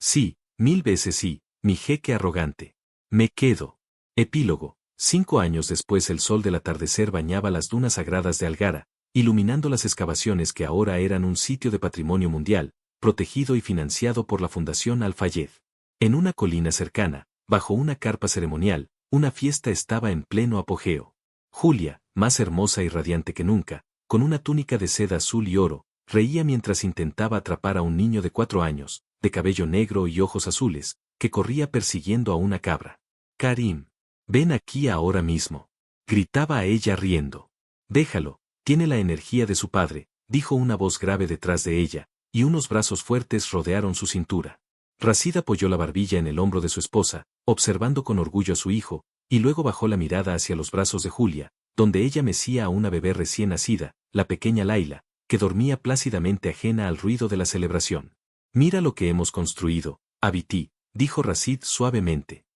«Sí, 1000 veces sí, mi jeque arrogante. Me quedo». Epílogo. 5 años después el sol del atardecer bañaba las dunas sagradas de Algara, iluminando las excavaciones que ahora eran un sitio de patrimonio mundial, protegido y financiado por la Fundación Al-Fayed. En una colina cercana, bajo una carpa ceremonial, una fiesta estaba en pleno apogeo. Julia, más hermosa y radiante que nunca, con una túnica de seda azul y oro, reía mientras intentaba atrapar a un niño de 4 años, de cabello negro y ojos azules, que corría persiguiendo a una cabra. «Karim, ven aquí ahora mismo», gritaba a ella riendo. «Déjalo, tiene la energía de su padre», dijo una voz grave detrás de ella, y unos brazos fuertes rodearon su cintura. Racid apoyó la barbilla en el hombro de su esposa, observando con orgullo a su hijo, y luego bajó la mirada hacia los brazos de Julia, donde ella mecía a una bebé recién nacida, la pequeña Laila, que dormía plácidamente ajena al ruido de la celebración. «Mira lo que hemos construido, Abiti», dijo Racid suavemente.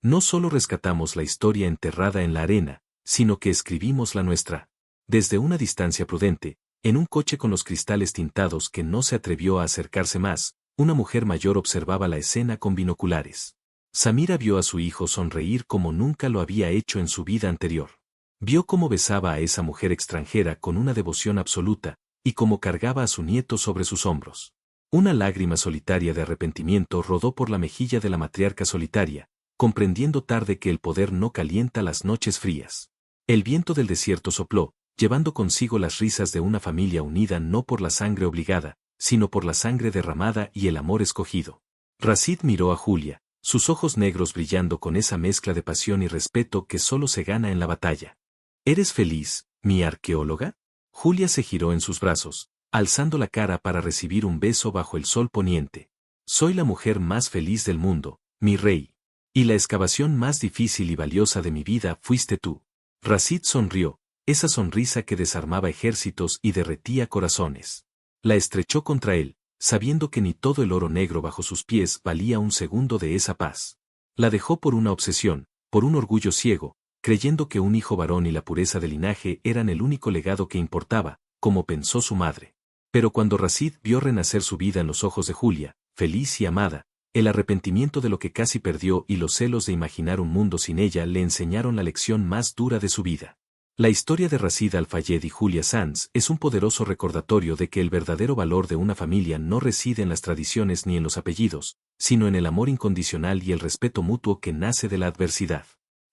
«No solo rescatamos la historia enterrada en la arena, sino que escribimos la nuestra». Desde una distancia prudente, en un coche con los cristales tintados que no se atrevió a acercarse más, una mujer mayor observaba la escena con binoculares. Samira vio a su hijo sonreír como nunca lo había hecho en su vida anterior. Vio cómo besaba a esa mujer extranjera con una devoción absoluta, y cómo cargaba a su nieto sobre sus hombros. Una lágrima solitaria de arrepentimiento rodó por la mejilla de la matriarca solitaria, comprendiendo tarde que el poder no calienta las noches frías. El viento del desierto sopló, llevando consigo las risas de una familia unida no por la sangre obligada, sino por la sangre derramada y el amor escogido. Racid miró a Julia, sus ojos negros brillando con esa mezcla de pasión y respeto que solo se gana en la batalla. «¿Eres feliz, mi arqueóloga?». Julia se giró en sus brazos, alzando la cara para recibir un beso bajo el sol poniente. «Soy la mujer más feliz del mundo, mi rey. Y la excavación más difícil y valiosa de mi vida fuiste tú». Racid sonrió, esa sonrisa que desarmaba ejércitos y derretía corazones. La estrechó contra él, sabiendo que ni todo el oro negro bajo sus pies valía un segundo de esa paz. La dejó por una obsesión, por un orgullo ciego, creyendo que un hijo varón y la pureza del linaje eran el único legado que importaba, como pensó su madre. Pero cuando Rashid vio renacer su vida en los ojos de Julia, feliz y amada, el arrepentimiento de lo que casi perdió y los celos de imaginar un mundo sin ella le enseñaron la lección más dura de su vida. La historia de Rashid Al-Fayed y Julia Sanz es un poderoso recordatorio de que el verdadero valor de una familia no reside en las tradiciones ni en los apellidos, sino en el amor incondicional y el respeto mutuo que nace de la adversidad.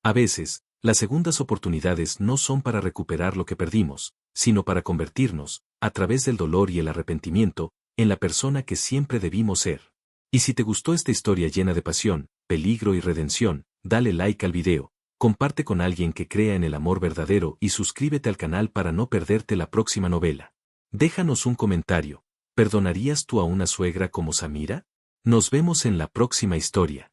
A veces, las segundas oportunidades no son para recuperar lo que perdimos, sino para convertirnos, a través del dolor y el arrepentimiento, en la persona que siempre debimos ser. Y si te gustó esta historia llena de pasión, peligro y redención, dale like al video, comparte con alguien que crea en el amor verdadero y suscríbete al canal para no perderte la próxima novela. Déjanos un comentario. ¿Perdonarías tú a una suegra como Samira? Nos vemos en la próxima historia.